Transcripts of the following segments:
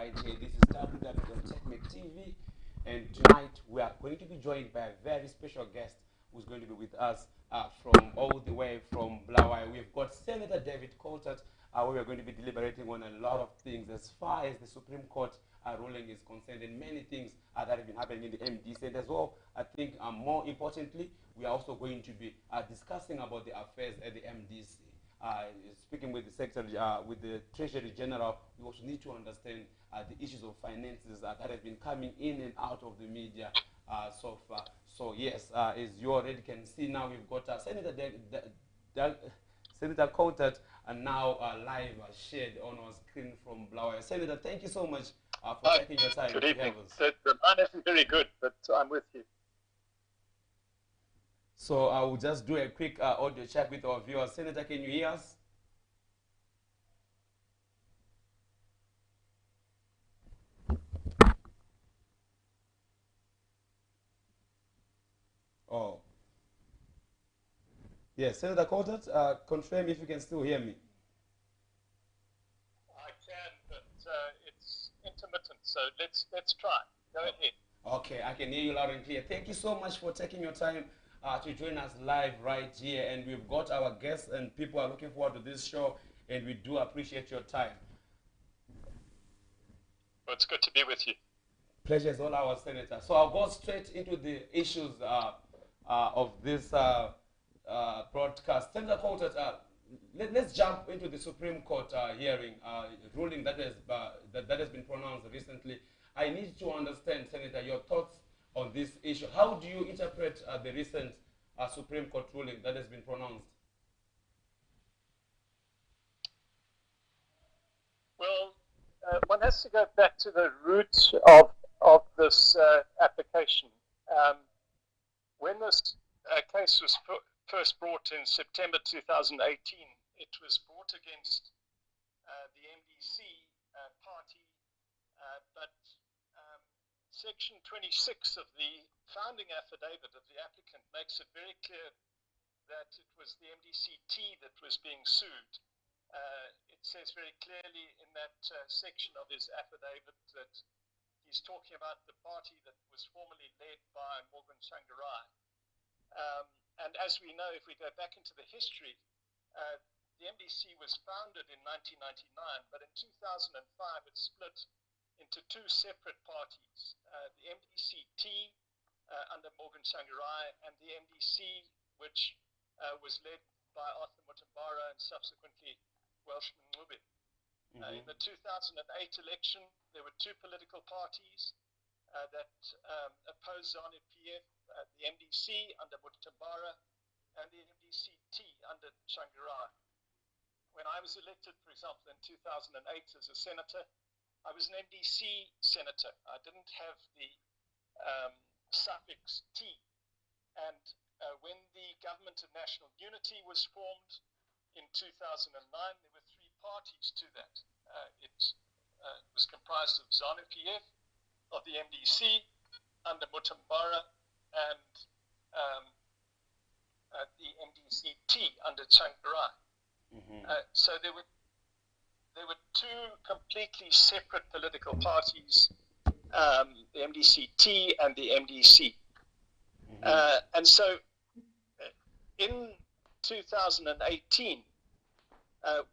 right here. This is www.techmec.tv, and tonight we are going to be joined by a very special guest who's going to be with us from all the way from Blaawai. We've got Senator David Coltart, where we're going to be deliberating on a lot of things as far as the Supreme Court ruling is concerned, and many things that have been happening in the MDC. And as well, I think more importantly, we are also going to be discussing about the affairs at the MDC. Speaking with the Secretary, with the Treasury General, we also need to understand the issues of finances that have been coming in and out of the media so far. So yes, as you already can see now, we've got Senator Coltart and now live shared on our screen from Blaawai. Senator, thank you so much for taking your time Good to evening. have us. The line isn't very good, but I'm with you. So I will just do a quick audio check with our viewers. Senator, can you hear us? Oh. Yes, Senator Coltart, confirm if you can still hear me. I can, but it's intermittent, so let's try. Go ahead. Okay, I can hear you loud and clear. Thank you so much for taking your time to join us live right here. And we've got our guests and people are looking forward to this show, and we do appreciate your time. Well, it's good to be with you. Pleasure is all ours, Senator. So I'll go straight into the issues of this broadcast. Senator Coltart, let's jump into the Supreme Court hearing, ruling that has been pronounced recently. I need to understand, Senator, your thoughts on this issue. How do you interpret the recent Supreme Court ruling that has been pronounced? Well, one has to go back to the root of this application. When this case was first brought in September 2018, it was brought against the MDC party, but Section 26 of the founding affidavit of the applicant makes it very clear that it was the MDCT that was being sued. It says very clearly in that section of his affidavit that he's talking about the party that was formerly led by Morgan Tsvangirai. And as we know, if we go back into the history, the MDC was founded in 1999, but in 2005 it split into two separate parties, the MDCT under Morgan Tsvangirai and the MDC, which was led by Arthur Mutambara and subsequently Welshman Ncube. In the 2008 election, there were two political parties that opposed ZANU-PF, the MDC under Mutambara and the MDCT under Tsvangirai. When I was elected, for example, in 2008 as a senator, I was an MDC senator. I didn't have the suffix T. And when the Government of National Unity was formed in 2009, there were three parties to that. It was comprised of ZANU-PF, of the MDC under Mutambara, and the MDCT under Tsvangirai. So there were two completely separate political parties, the MDCT and the MDC. And so in 2018,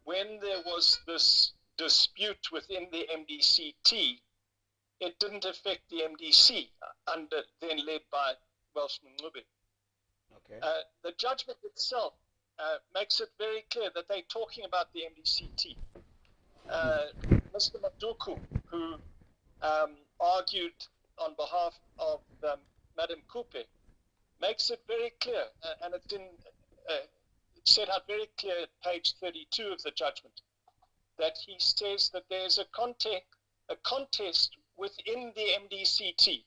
when there was this dispute within the MDCT, it didn't affect the MDC, then led by Welshman Ncube. Okay. The judgment itself makes it very clear that they're talking about the MDCT. Mr. Maduku, who argued on behalf of Madam Kupe, makes it very clear, and it's set out very clear at page 32 of the judgment, that he says that there's a contest within the MDCT.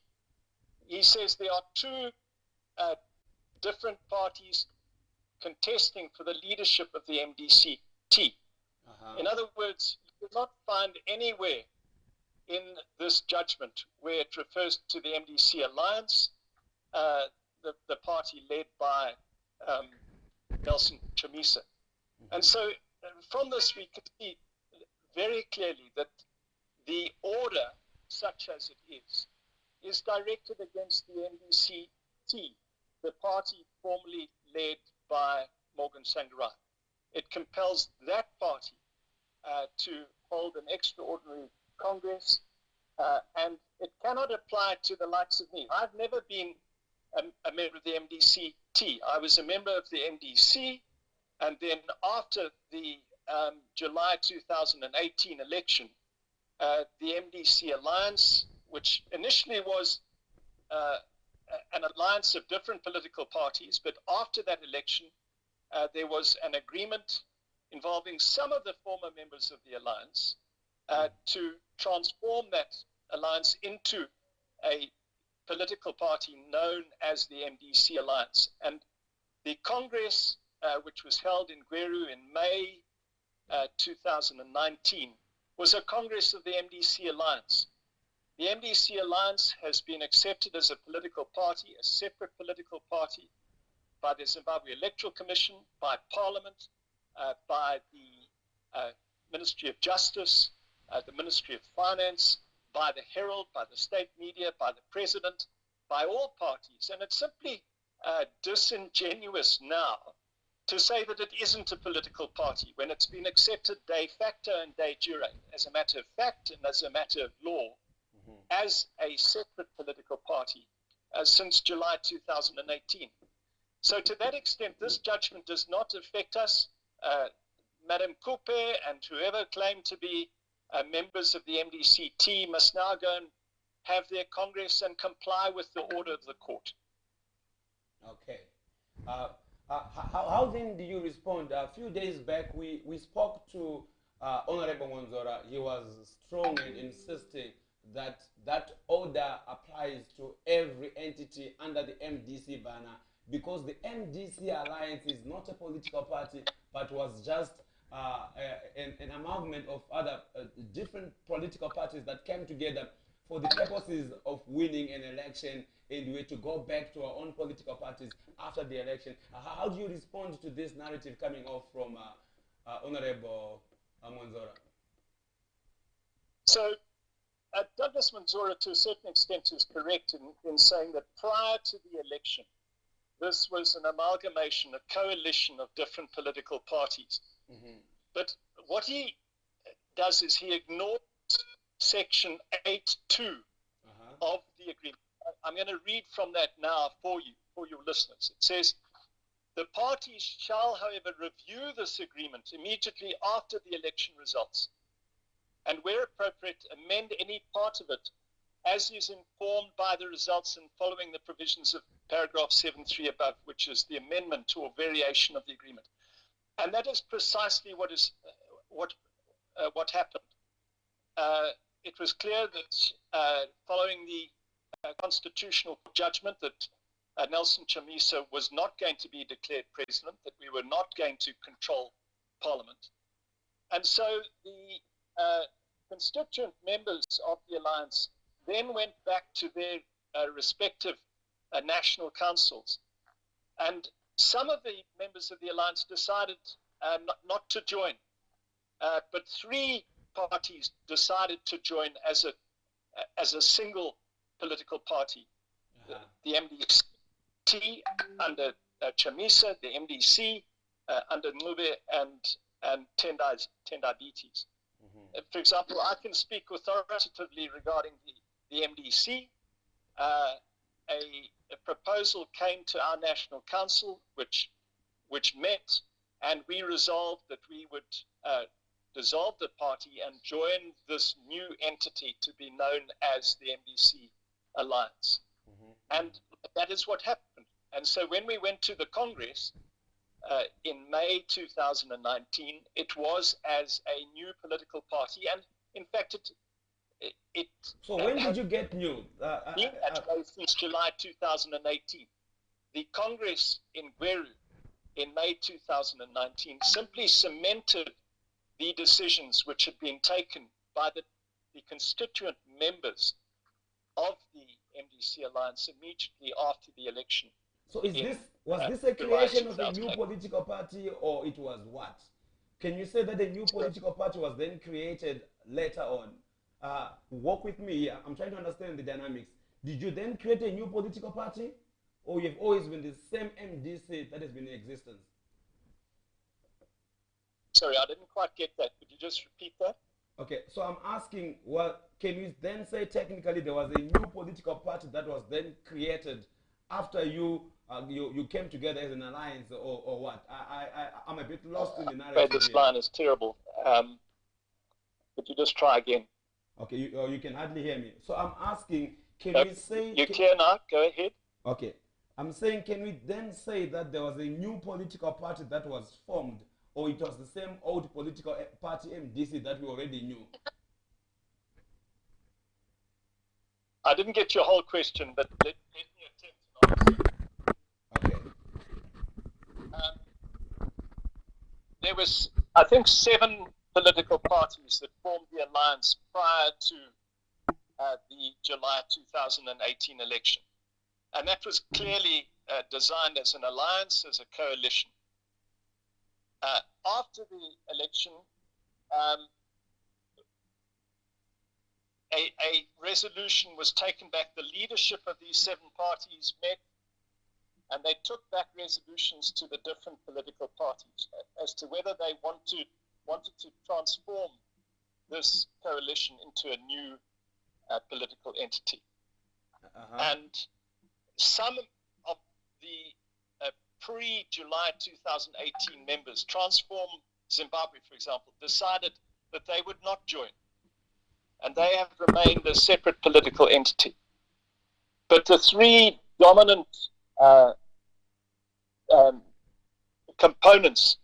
He says there are two different parties contesting for the leadership of the MDCT. In other words, you will not find anywhere in this judgment where it refers to the MDC alliance, the party led by Nelson Chamisa. And so from this we could see very clearly that the order, such as it is directed against the MDC-T, the party formerly led by Morgan Tsvangirai. It compels that party to hold an extraordinary Congress, and it cannot apply to the likes of me. I've never been a member of the MDC-T. I was a member of the MDC, and then after the July 2018 election, the MDC alliance, which initially was an alliance of different political parties, but after that election, there was an agreement involving some of the former members of the alliance to transform that alliance into a political party known as the MDC Alliance. And the Congress, which was held in Gweru in May 2019, was a Congress of the MDC Alliance. The MDC Alliance has been accepted as a political party, a separate political party, by the Zimbabwe Electoral Commission, by Parliament, by the Ministry of Justice, the Ministry of Finance, by the Herald, by the state media, by the President, by all parties. And it's simply disingenuous now to say that it isn't a political party when it's been accepted de facto and de jure, as a matter of fact and as a matter of law, as a separate political party since July 2018. So to that extent, this judgment does not affect us. Madam Coupe and whoever claimed to be members of the MDC-T must now go and have their Congress and comply with the order of the court. Okay. How then do you respond? A few days back, we spoke to Honorable Monzora. He was strong in insisting that that order applies to every entity under the MDC banner, because the MDC Alliance is not a political party, but was just an amalgamation of other different political parties that came together for the purposes of winning an election, and we were to go back to our own political parties after the election. How do you respond to this narrative coming off from Honorable Monzora? So Douglas Monzora, to a certain extent, is correct in saying that prior to the election, this was an amalgamation, a coalition of different political parties. Mm-hmm. But what he does is he ignores Section 8.2 of the agreement. I'm going to read from that now for you, for your listeners. It says, the parties shall, however, review this agreement immediately after the election results, and where appropriate, amend any part of it as is informed by the results and following the provisions of paragraph 7.3 above, which is the amendment or variation of the agreement. And that is precisely what happened. It was clear that following the constitutional judgment that Nelson Chamisa was not going to be declared president, that we were not going to control Parliament. And so the constituent members of the alliance then went back to their respective national councils. And some of the members of the alliance decided not to join, but three parties decided to join as a single political party. The MDC under Chamisa, the MDC under Ncube and Tendabetes. For example, I can speak authoritatively regarding the MDC. A proposal came to our National Council, which met, and we resolved that we would dissolve the party and join this new entity to be known as the MDC Alliance. And that is what happened. And so when we went to the Congress in May 2019, it was as a new political party, and in fact it so when did you get new? Since July 2018. The Congress in Gweru in May 2019 simply cemented the decisions which had been taken by the constituent members of the MDC Alliance immediately after the election. So was this a creation of a new political party, or it was what? Can you say that a new political party was then created later on Work with me here. I'm trying to understand the dynamics. Did you then create a new political party, or you've always been the same MDC that has been in existence? Sorry, I didn't quite get that. Could you just repeat that? Okay, so I'm asking, well, can we then say technically there was a new political party that was then created after you came together as an alliance, or what? I'm a bit lost in the Wait, narrative this here. line is terrible. Could you just try again? Okay, you can hardly hear me. So I'm asking, can No, we say? you're clear now. Go ahead. Okay, I'm saying, can we then say that there was a new political party that was formed, or it was the same old political party MDC that we already knew? I didn't get your whole question, but let me attempt to answer. Okay. There was, I think, 7 political parties that formed the alliance prior to the July 2018 election. And that was clearly designed as an alliance, as a coalition. After the election, a resolution was taken back. The leadership of these 7 parties met, and they took back resolutions to the different political parties as to whether they wanted to transform this coalition into a new political entity. And some of the pre-July 2018 members, Transform Zimbabwe, for example, decided that they would not join. And they have remained a separate political entity. But the 3 dominant components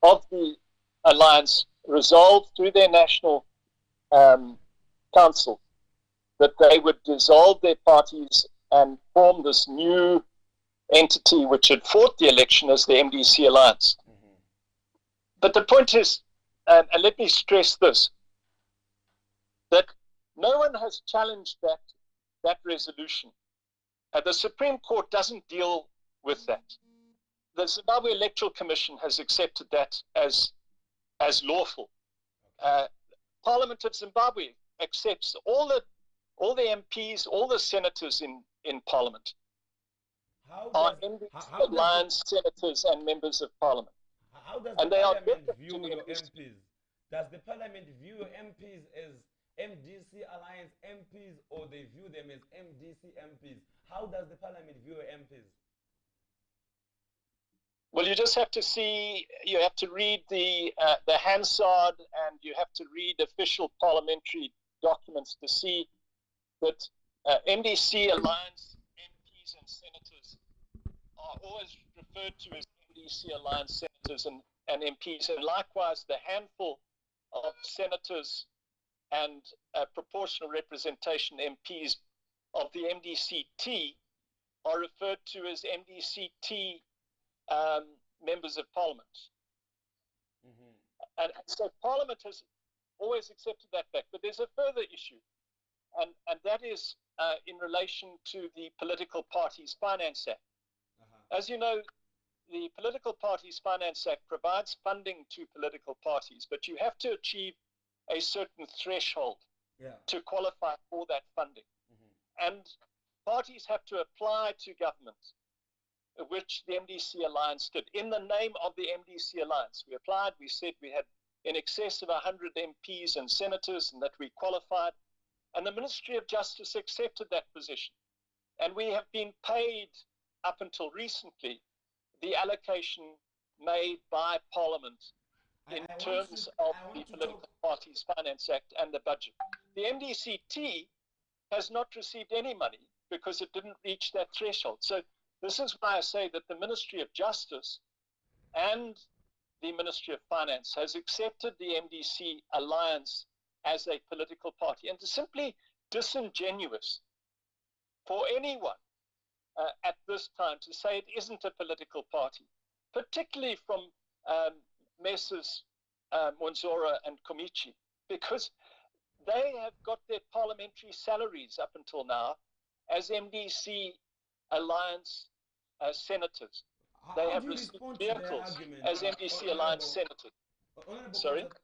of the alliance resolved through their national council that they would dissolve their parties and form this new entity which had fought the election as the MDC Alliance. But the point is, and let me stress this, that no one has challenged that resolution. The Supreme Court doesn't deal with that. The Zimbabwe Electoral Commission has accepted that as lawful. Parliament of Zimbabwe accepts all the MPs, all the senators in Parliament are MDC Alliance senators and members of Parliament. How does the Parliament view your MPs? Does the Parliament view your MPs as MDC Alliance MPs, or they view them as MDC MPs? How does the Parliament view your MPs? Well, you just have to see, you have to read the Hansard, and you have to read official parliamentary documents to see that MDC Alliance MPs and senators are always referred to as MDC Alliance senators and MPs. And likewise, the handful of senators and proportional representation MPs of the MDCT are referred to as MDCT members of Parliament. And so Parliament has always accepted that fact. But there's a further issue, and that is in relation to the Political Parties Finance Act. As you know, the Political Parties Finance Act provides funding to political parties, but you have to achieve a certain threshold to qualify for that funding. And parties have to apply to government, which the MDC Alliance did. In the name of the MDC Alliance, we applied. We said we had in excess of 100 MPs and senators and that we qualified. And the Ministry of Justice accepted that position. And we have been paid, up until recently, the allocation made by Parliament in terms of the Political Parties Finance Act and the budget. The MDCT has not received any money because it didn't reach that threshold. So this is why I say that the Ministry of Justice and the Ministry of Finance has accepted the MDC Alliance as a political party. And it's simply disingenuous for anyone at this time to say it isn't a political party, particularly from Messrs. Monzora and Komichi, because they have got their parliamentary salaries up until now as MDC Alliance senators. They have received vehicles as MDC Alliance senators. Honorable Sorry? Coltart,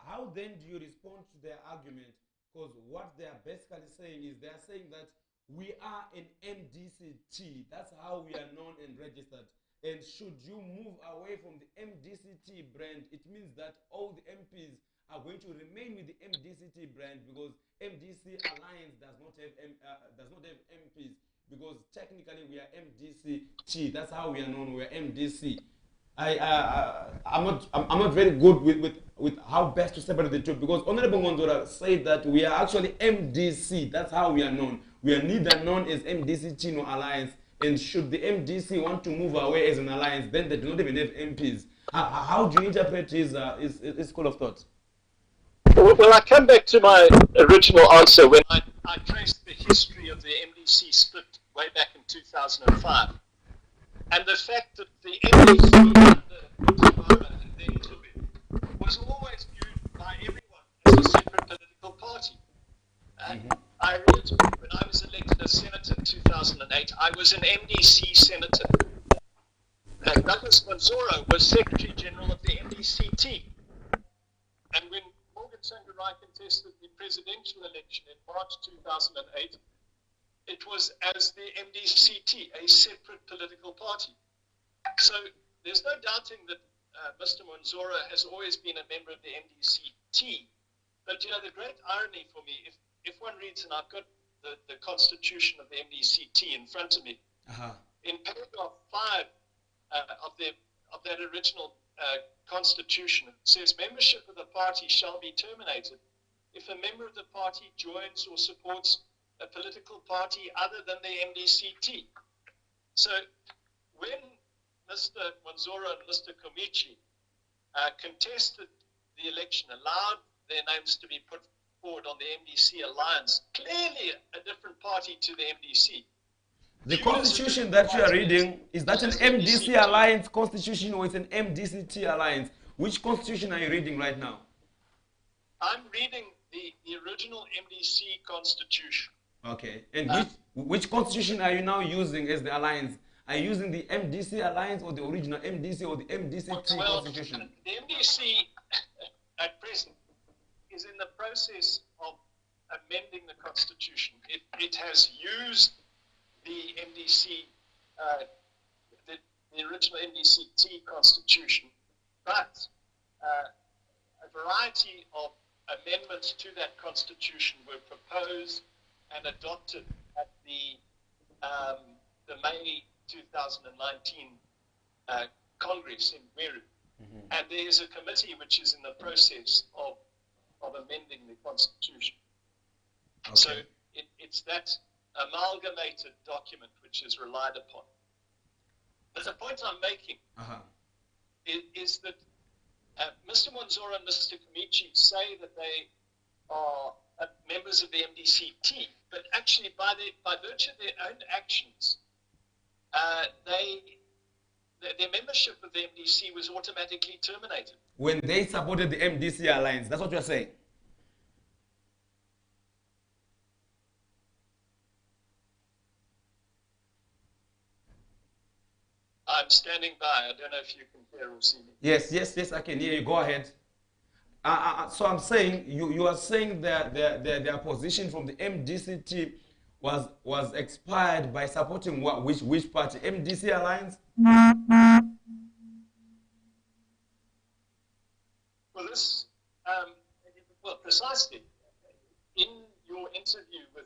how then do you respond to their argument Because what they are basically saying is they are saying that we are an MDCT. That's how we are known and registered. And should you move away from the MDCT brand, it means that all the MPs are going to remain with the MDCT brand because MDC Alliance does not have MPs because technically we are MDCT. That's how we are known. We are MDC. I'm not very good with how best to separate the two because Honorable Mondora said that we are actually MDC. That's how we are known. We are neither known as MDC Chino Alliance, and should the MDC want to move away as an alliance, then they do not even have MPs. How do you interpret his school of thought? Well, I come back to my original answer when I traced the history of the MDC split way back in 2005. And the fact that the MDC under Mutabara and then Tube was always viewed by everyone as a separate political party. I read when I was elected as senator in 2008, I was an MDC senator. Douglas Manzora was Secretary General of the MDCT. And when Morgan Tsvangirai contested the presidential election in March 2008, it was as the MDCT, a separate political party. So there's no doubting that Mr. Manzora has always been a member of the MDCT. But you know, the great irony for me, if one reads, and I've got the constitution of the MDCT in front of me, in paragraph 5 of that original constitution, it says membership of the party shall be terminated if a member of the party joins or supports a political party other than the MDCT. So when Mr. Manzora and Mr. Komichi contested the election, allowed their names to be put forward on the MDC alliance, clearly a different party to the MDC. The constitution that you are reading, is that an MDC alliance constitution or it's an MDCT alliance? Which constitution are you reading right now? I'm reading the original MDC constitution. Okay. And which constitution are you now using as the alliance? Are you using the MDC alliance or the original MDC or the MDCT constitution? The MDC at present is in the process of amending the constitution. It has used the MDC, the original MDCT constitution, but a variety of amendments to that constitution were proposed and adopted at the May 2019 Congress in Meru. And there is a committee which is in the process of amending the constitution. Okay. So it's that amalgamated document which is relied upon. But the point I'm making is that Mr. Manzora and Mr. Komichi say that they are members of the MDCT, but actually by virtue of their own actions, their membership of the MDC was automatically terminated. When they supported the MDC alliance, that's what you're saying? I'm standing by. I don't know if you can hear or see me. Yes, I can hear you. Go ahead. So I'm saying, you are saying that their position from the MDCT was expired by supporting which party? MDC alliance? Well, precisely. In your interview with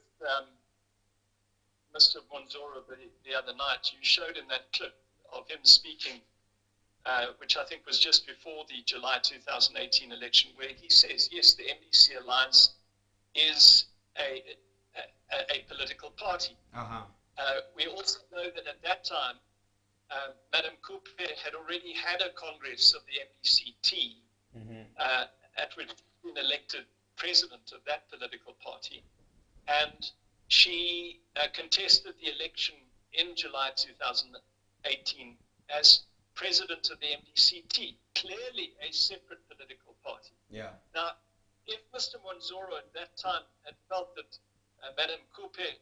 Mr. Manzora the other night, you showed in that clip of him speaking, which I think was just before the July 2018 election, where he says, yes, the MDC alliance is a political party. We also know that at that time, Madame Coupe had already had a congress of the MDCT, at which she was elected president of that political party, and she contested the election in July 2018 as president of the MDCT, clearly a separate political party. Yeah. Now, if Mr. Manzora at that time had felt that Madame Coupe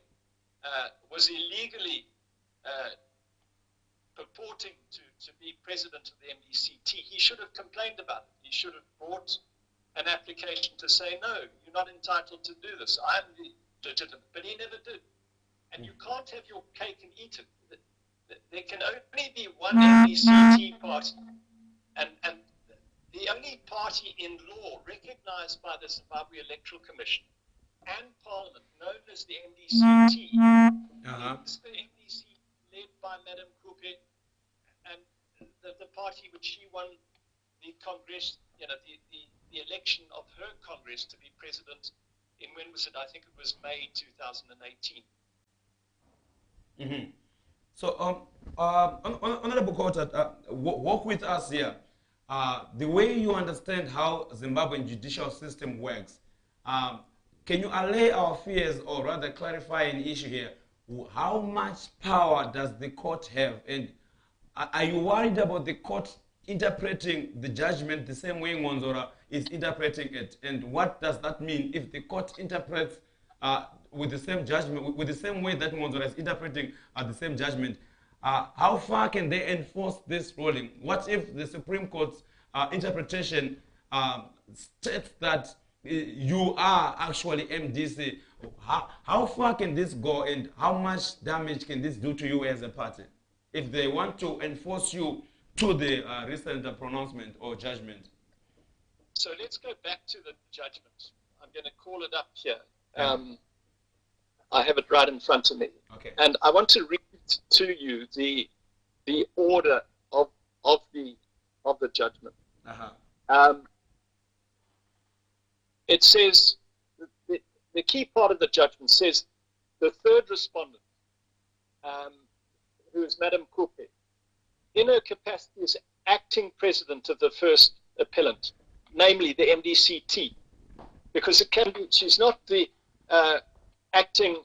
was illegally purporting to be president of the MDCT, he should have complained about it. He should have brought an application to say, no, you're not entitled to do this. I'm the legitimate. But he never did. And you can't have your cake and eat it. There can only be one MDCT party. And the only party in law recognized by the Zimbabwe Electoral Commission and Parliament, known as the MDCT, is the MDC led by Madam Kupe, and the party which she won the Congress, the election of her Congress to be president in, when was it? I think it was May 2018. Mm-hmm. So, Honorable Coltart, walk with us here. The way you understand how Zimbabwean judicial system works, can you allay our fears, or rather clarify an issue here? How much power does the court have, and are you worried about the court interpreting the judgment the same way Ngonzora is interpreting it? And what does that mean if the court interprets with the same judgment, with the same way that Ngonzora is interpreting the same judgment? How far can they enforce this ruling? What if the Supreme Court's interpretation states that you are actually MDC? How far can this go, and how much damage can this do to you as a party if they want to enforce you to the recent pronouncement or judgment? So let's go back to the judgment. I'm going to call it up here. I have it right in front of me. Okay. And I want to read to you the order of the judgment. It says, the key part of the judgment says, the third respondent, who is Madam Kupe, in her capacity as acting president of the first appellant, namely the MDCT, because it can be, she's not the acting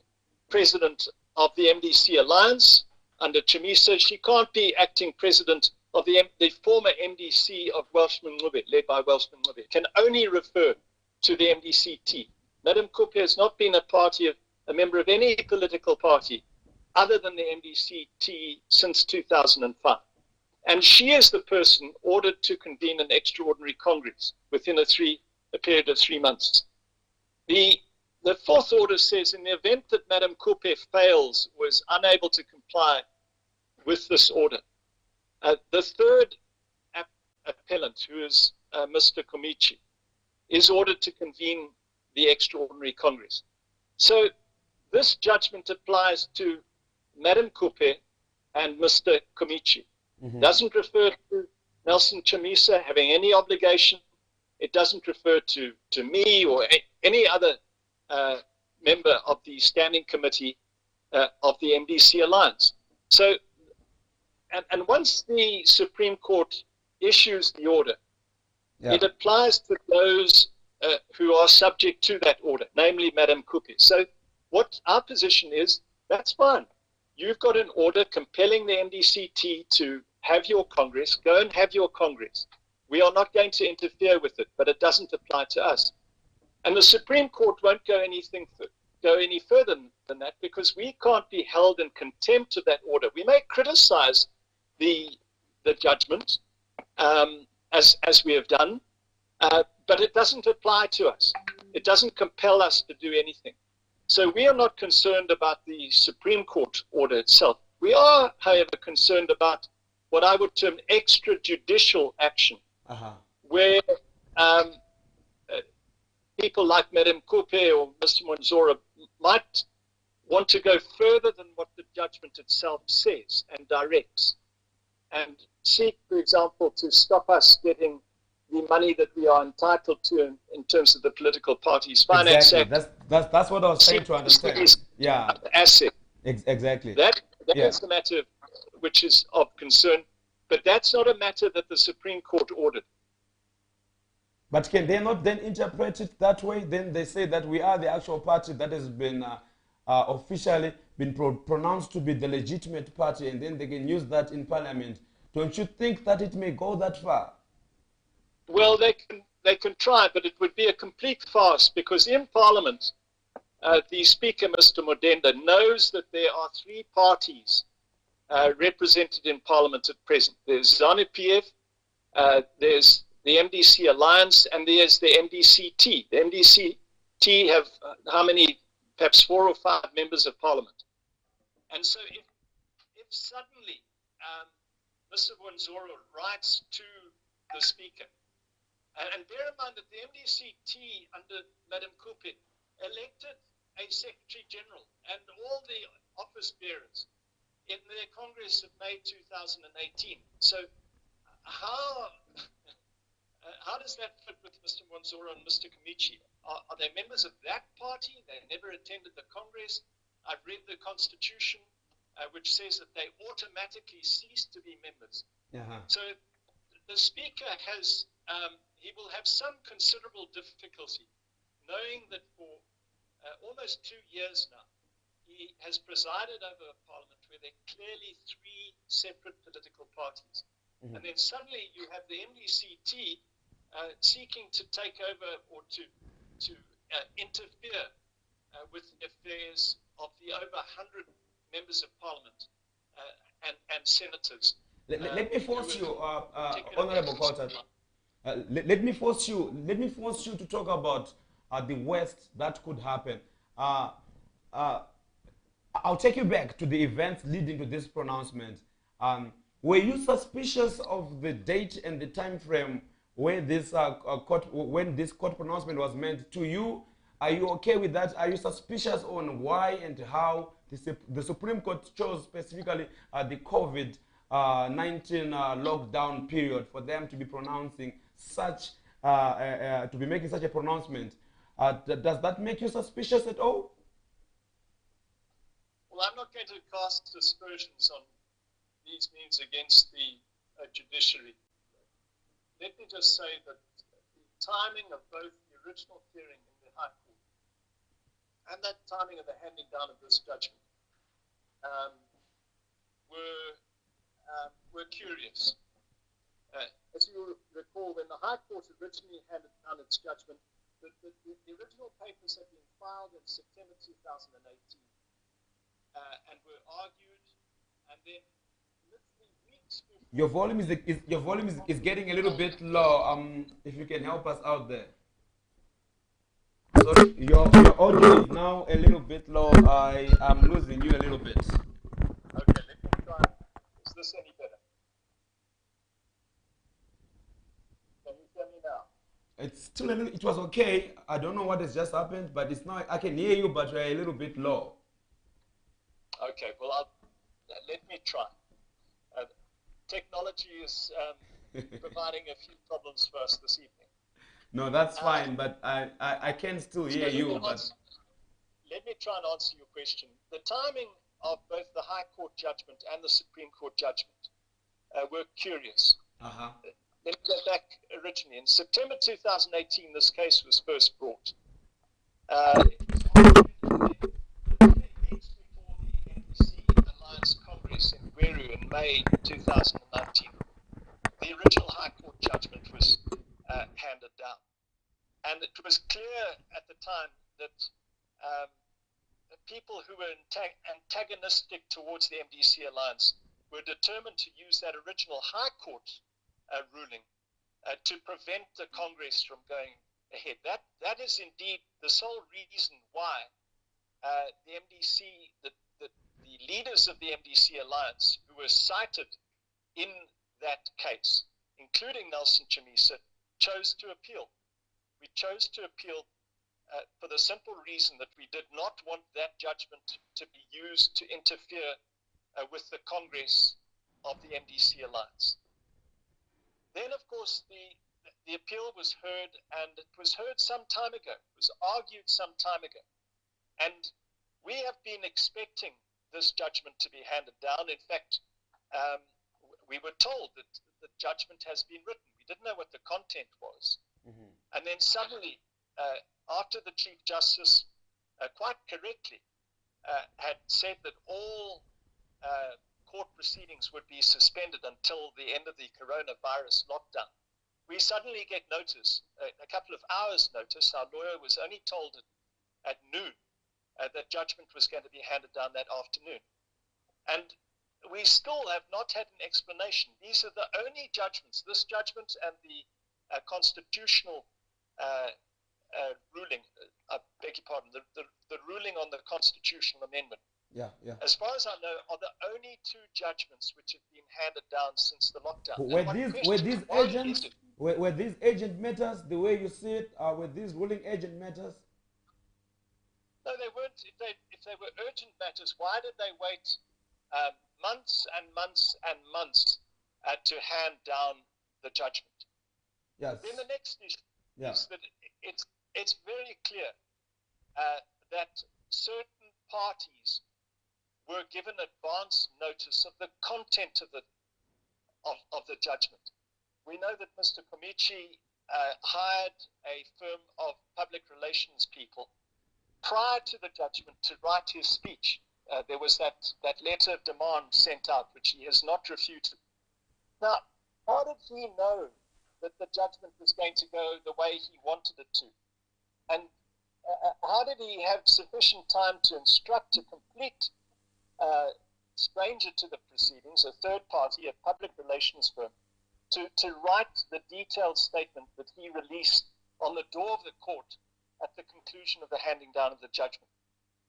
president of the MDC Alliance under Chamisa. She can't be acting president of the former MDC of Welshman Ngube, led by Welshman Ngube. It can only refer to the MDCT. Madam Kupe has not been a member of any political party other than the MDCT since 2005. And she is the person ordered to convene an extraordinary Congress within a period of 3 months. The fourth order says, in the event that Madam Kupe fails, was unable to comply with this order, the third appellant, who is Mr. Komichi, is ordered to convene the extraordinary Congress. So this judgment applies to Madam Kupe and Mr. Komichi. Mm-hmm. Doesn't refer to Nelson Chamisa having any obligation. It doesn't refer to me or any other member of the standing committee of the MDC Alliance. So, and once the Supreme Court issues the order, it applies to those who are subject to that order, namely Madam Kupe. So what our position is, that's fine. You've got an order compelling the MDCT to have your Congress. Go and have your Congress. We are not going to interfere with it, but it doesn't apply to us. And the Supreme Court won't go any further than that, because we can't be held in contempt of that order. We may criticize the judgment, as we have done, but it doesn't apply to us. It doesn't compel us to do anything. So we are not concerned about the Supreme Court order itself. We are, however, concerned about what I would term extrajudicial action, where people like Madam Kupe or Mr. Ngonzora might want to go further than what the judgment itself says and directs, and seek, for example, to stop us getting the money that we are entitled to in terms of the political parties finance act. That's what I was trying to understand. Yeah. Asset. Exactly. That is the matter which is of concern, but that's not a matter that the Supreme Court ordered. But can they not then interpret it that way? Then they say that we are the actual party that has been officially been pronounced to be the legitimate party, and then they can use that in Parliament. Don't you think that it may go that far? Well, they can try, but it would be a complete farce, because in Parliament, the Speaker, Mr. Modenda, knows that there are 3 parties represented in Parliament at present. There's ZANU-PF, there's the MDC Alliance, and there's the MDCT. The MDCT have how many? Perhaps 4 or 5 members of parliament. And so if suddenly Mr. Wanzoro writes to the speaker, and bear in mind that the MDCT under Madam Kupe elected a Secretary General and all the office bearers in their Congress of May 2018. So how does that fit with Mr. Wanzoro and Mr. Kamichi? Are they members of that party? They never attended the Congress. I've read the Constitution, which says that they automatically cease to be members. Uh-huh. So the Speaker has, he will have some considerable difficulty knowing that for almost 2 years now, he has presided over a parliament where there are clearly 3 separate political parties. Mm-hmm. And then suddenly you have the MDCT seeking to take over or to interfere with the affairs of the over 100 members of parliament and senators. Let me force you, Honorable Coltart. Let me force you to talk about the worst that could happen. I'll take you back to the events leading to this pronouncement. Were you suspicious of the date and the time frame when this court pronouncement was made to you? Are you okay with that? Are you suspicious on why and how the Supreme Court chose specifically the COVID-19 lockdown period for them to be pronouncing such, to be making such a pronouncement? Does that make you suspicious at all? Well, I'm not going to cast aspersions on these means against the judiciary. Let me just say that the timing of both the original hearing in the High Court and that timing of the handing down of this judgment were curious. As you recall, when the High Court originally handed down its judgment, the original papers had been filed in September 2018 and were argued, and then literally weeks before... Your volume is getting a little bit low. If you can help us out there. Sorry, your audio is now a little bit low. I am losing you a little bit. Okay, let me try. Is this any better? Can you hear me now? It's still a little, it was okay. I don't know what has just happened, but it's now, I can hear you, but you're a little bit low. Okay, well, let me try. Technology is providing a few problems for us this evening. No, that's fine, but I can still hear you. But let me try and answer your question. The timing of both the High Court judgment and the Supreme Court judgment were curious. Uh-huh. Let me go back originally. In September 2018, this case was first brought. Alliance Congress in Gweru in May 2019. The original High Court judgment was handed down. And it was clear at the time that the people who were antagonistic towards the MDC Alliance were determined to use that original High Court ruling to prevent the Congress from going ahead. That is indeed the sole reason why the MDC, the leaders of the MDC Alliance, who were cited in that case, including Nelson Chamisa, chose to appeal. We chose to appeal for the simple reason that we did not want that judgment to be used to interfere with the Congress of the MDC Alliance. Then, of course, the appeal was heard, and it was heard some time ago. It was argued some time ago. And we have been expecting this judgment to be handed down. In fact, we were told that the judgment has been written. We didn't know what the content was. Mm-hmm. And then suddenly, after the Chief Justice, quite correctly, had said that all court proceedings would be suspended until the end of the coronavirus lockdown, we suddenly get notice, a couple of hours notice. Our lawyer was only told at noon that judgment was going to be handed down that afternoon. And we still have not had an explanation. These are the only judgments, this judgment and the constitutional ruling. I beg your pardon. The ruling on the constitutional amendment. Yeah, yeah. As far as I know, are the only two judgments which have been handed down since the lockdown. Were these agent matters the way you see it? Were these ruling agent matters? No, they weren't. If they were urgent matters, why did they wait months and months and months to hand down the judgment? Yes. Then the next issue is that it's very clear that certain parties were given advance notice of the content of the judgment. We know that Mr. Komichi hired a firm of public relations people prior to the judgment to write his speech. There was that letter of demand sent out, which he has not refuted. Now, how did he know that the judgment was going to go the way he wanted it to? And how did he have sufficient time to instruct a complete stranger to the proceedings, a third party, a public relations firm, to write the detailed statement that he released on the door of the court at the conclusion of the handing down of the judgment?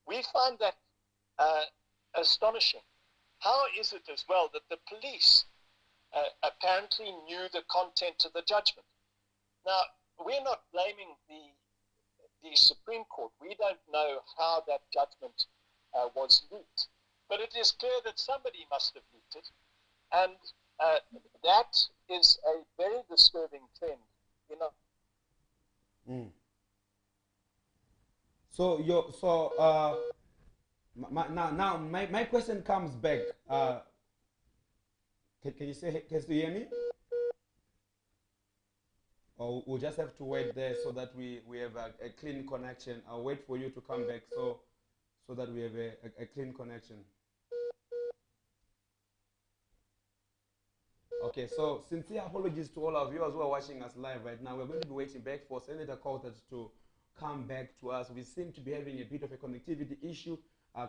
We find that astonishing. How is it as well that the police apparently knew the content of the judgment? Now, we're not blaming the Supreme Court. We don't know how that judgment was leaked. But it is clear that somebody must have leaked it. And that is a very disturbing trend. My question comes back. Can you hear me? Or we'll just have to wait there so that we have a clean connection. I'll wait for you to come back so that we have a clean connection. Okay, so sincere apologies to all our viewers who are watching us live right now. We're going to be waiting back for Senator Coltart to come back to us. We seem to be having a bit of a connectivity issue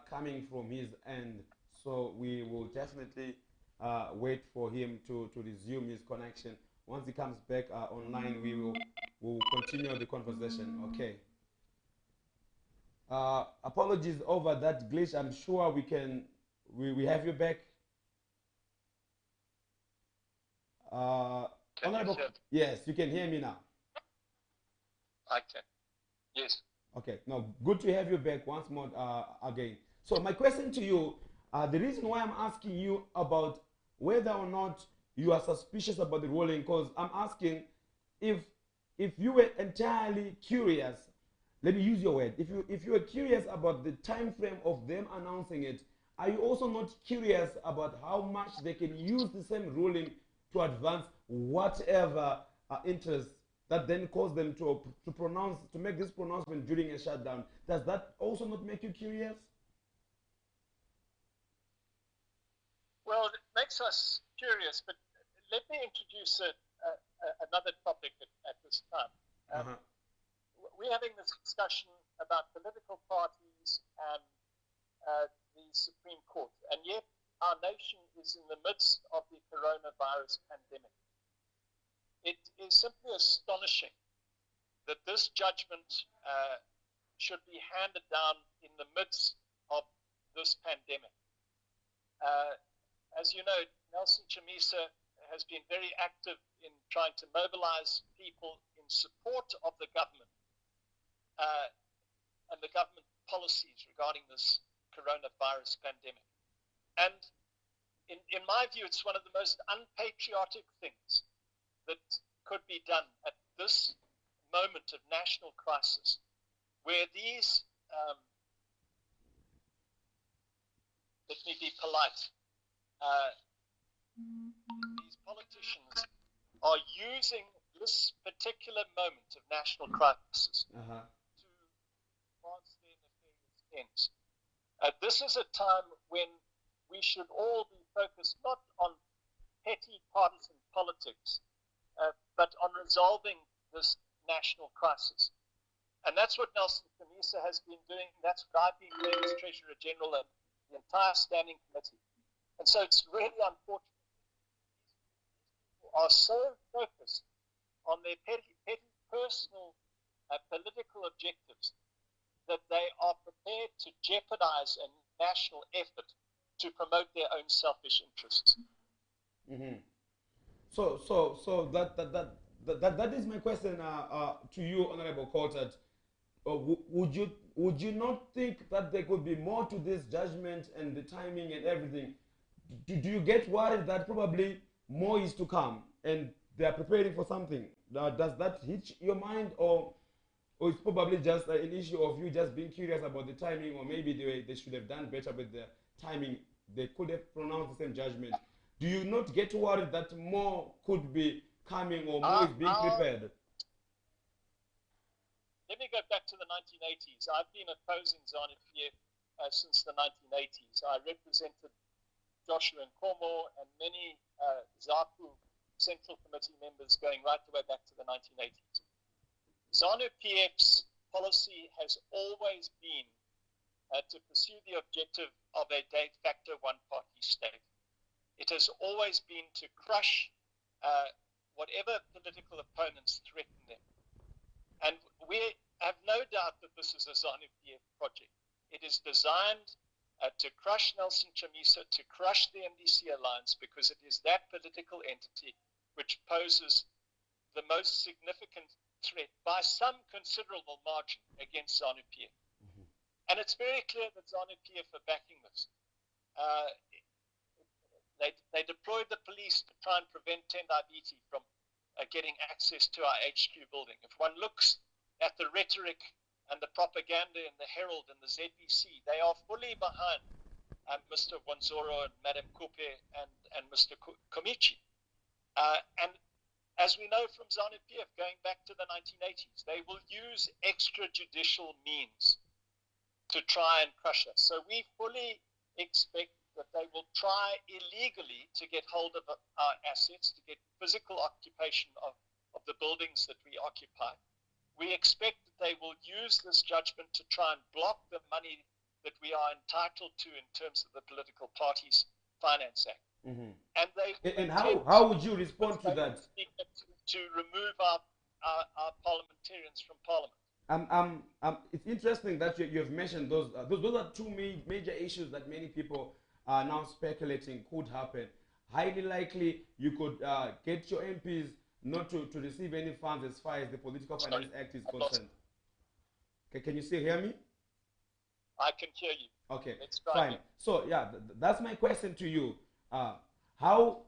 coming from his end. So we will definitely wait for him to resume his connection. Once he comes back online, we will continue the conversation. Okay. Apologies over that glitch. I'm sure we have you back. Yes, you can hear me now. I can. Yes. Okay. No, good to have you back once more again. So my question to you, the reason why I'm asking you about whether or not you are suspicious about the ruling, because I'm asking if you were entirely curious, let me use your word, if you were curious about the time frame of them announcing it, are you also not curious about how much they can use the same ruling to advance whatever interest that then cause them to make this pronouncement during a shutdown? Does that also not make you curious? Well, it makes us curious, but let me introduce another topic at this time. We're having this discussion about political parties and the Supreme Court, and yet our nation is in the midst of the coronavirus pandemic. It is simply astonishing that this judgment should be handed down in the midst of this pandemic. As you know, Nelson Chamisa has been very active in trying to mobilize people in support of the government and the government policies regarding this coronavirus pandemic. And in my view, it's one of the most unpatriotic things that could be done at this moment of national crisis, where these, let me be polite, these politicians are using this particular moment of national crisis to advance their nefarious ends. This is a time when we should all be focused not on petty partisan politics, but on resolving this national crisis. And that's what Nelson Chamisa has been doing. That's what I've been doing as Treasurer General and the entire Standing Committee. And so it's really unfortunate. These people are so focused on their petty personal political objectives that they are prepared to jeopardize a national effort to promote their own selfish interests. Mm-hmm. So that is my question to you, Honorable Coltart. Would you not think that there could be more to this judgment and the timing and everything? Do you get worried that probably more is to come and they are preparing for something? Does that hit your mind, or it's probably just an issue of you just being curious about the timing, or maybe they should have done better with the timing? They could have pronounced the same judgment. Do you not get worried that more could be coming or more is being prepared? Let me go back to the 1980s. I've been opposing ZANU-PF since the 1980s. I represented Joshua Nkomo and many ZAPU Central Committee members going right the way back to the 1980s. ZANU-PF's policy has always been to pursue the objective of a de facto one-party state. It has always been to crush whatever political opponents threaten them. And we have no doubt that this is a ZANU-PF project. It is designed to crush Nelson Chamisa, to crush the MDC alliance, because it is that political entity which poses the most significant threat by some considerable margin against ZANU-PF. Mm-hmm. And it's very clear that ZANU-PF are backing this. They deployed the police to try and prevent Tendai Biti from getting access to our HQ building. If one looks at the rhetoric and the propaganda in the Herald and the ZPC, they are fully behind Mr. Wanzoro and Madam Kupe and Mr. Komichi. And as we know from ZANU-PF going back to the 1980s, they will use extrajudicial means to try and crush us. So we fully expect that they will try illegally to get hold of our assets, to get physical occupation of the buildings that we occupy. We expect that they will use this judgment to try and block the money that we are entitled to in terms of the Political Parties Finance Act. Mm-hmm. And how would you respond to that? To remove our parliamentarians from Parliament. It's interesting that you have mentioned those. Those are two major issues that many people are now speculating could happen. Highly likely, you could get your MPs not to receive any funds as far as the Political Finance Act is concerned. Okay, can you still hear me? I can hear you. Okay, fine. So yeah, that's my question to you. How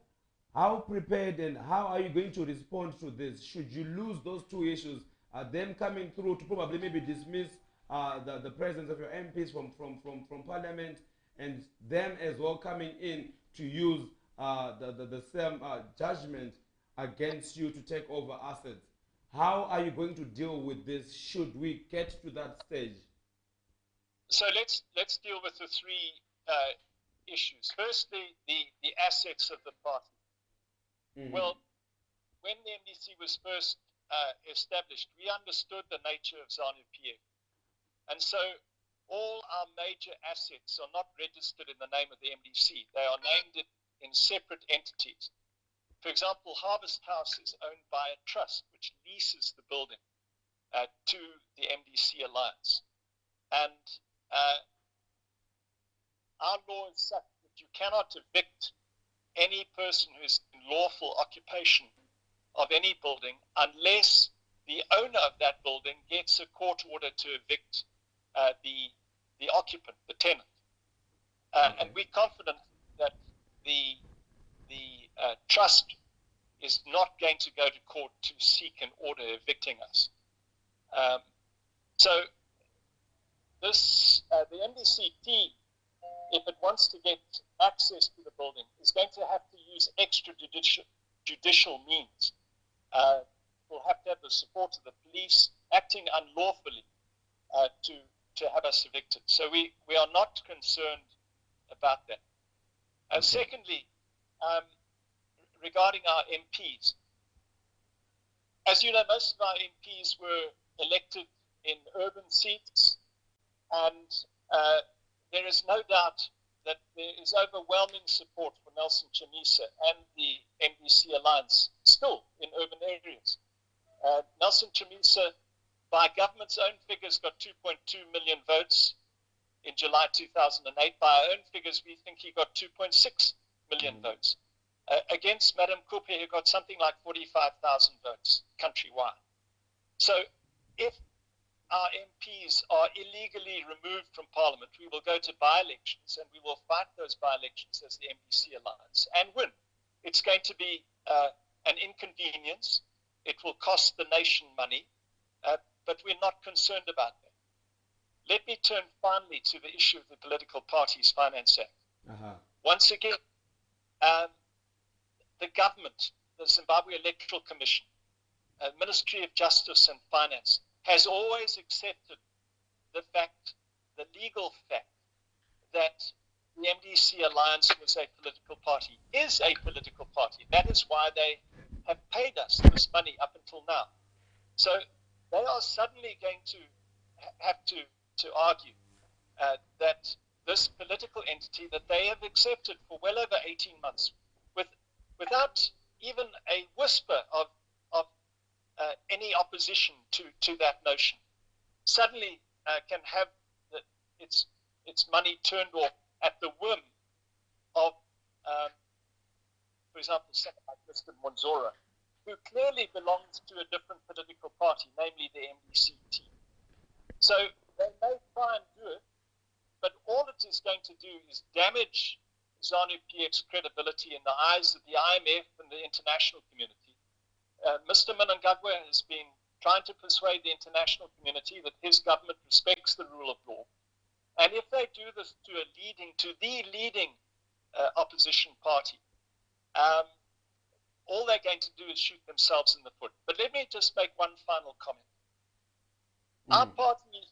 prepared and how are you going to respond to this? Should you lose those two issues, them coming through to probably maybe dismiss the presence of your MPs from Parliament, and them as well coming in to use the same judgment against you to take over assets? How are you going to deal with this should we get to that stage? So let's deal with the three issues. Firstly, the assets of the party. Mm-hmm. Well, when the MDC was first established, we understood the nature of ZANU-PF. And so all our major assets are not registered in the name of the MDC. They are named in separate entities. For example, Harvest House is owned by a trust which leases the building to the MDC Alliance. And our law is such that you cannot evict any person who is in lawful occupation of any building unless the owner of that building gets a court order to evict the occupant, the tenant. Okay. And we're confident that the trust is not going to go to court to seek an order evicting us. So this the MDCT, if it wants to get access to the building, is going to have to use extrajudicial means. We'll have to have the support of the police acting unlawfully to have us evicted. So we are not concerned about that. Okay. Secondly, regarding our MPs, as you know, most of our MPs were elected in urban seats, and there is no doubt that there is overwhelming support for Nelson Chamisa and the MDC Alliance still in urban areas. Nelson Chamisa, by government's own figures, got 2.2 million votes in July 2008. By our own figures, we think he got 2.6 million votes. Against Madam Kupe, who got something like 45,000 votes countrywide. So if our MPs are illegally removed from Parliament, we will go to by-elections and we will fight those by-elections as the MDC Alliance and win. It's going to be an inconvenience. It will cost the nation money, but we're not concerned about that. Let me turn finally to the issue of the Political Parties Finance Act. Once again, the government, the Zimbabwe Electoral Commission, Ministry of Justice and Finance, has always accepted the legal fact that the MDC Alliance was a political party, is a political party. That is why they have paid us this money up until now. So they are suddenly going to have to argue that this political entity that they have accepted for well over 18 months, without even a whisper of any opposition to that notion, suddenly can have its money turned off at the whim of, for example, someone like Mr. Monzora, who clearly belongs to a different political party, namely the MDC. So they may try and do it, but all it is going to do is damage ZANU-PF's credibility in the eyes of the IMF and the international community. Mr. Mnangagwa has been trying to persuade the international community that his government respects the rule of law. And if they do this to the leading opposition party, all they're going to do is shoot themselves in the foot. But let me just make one final comment. Our party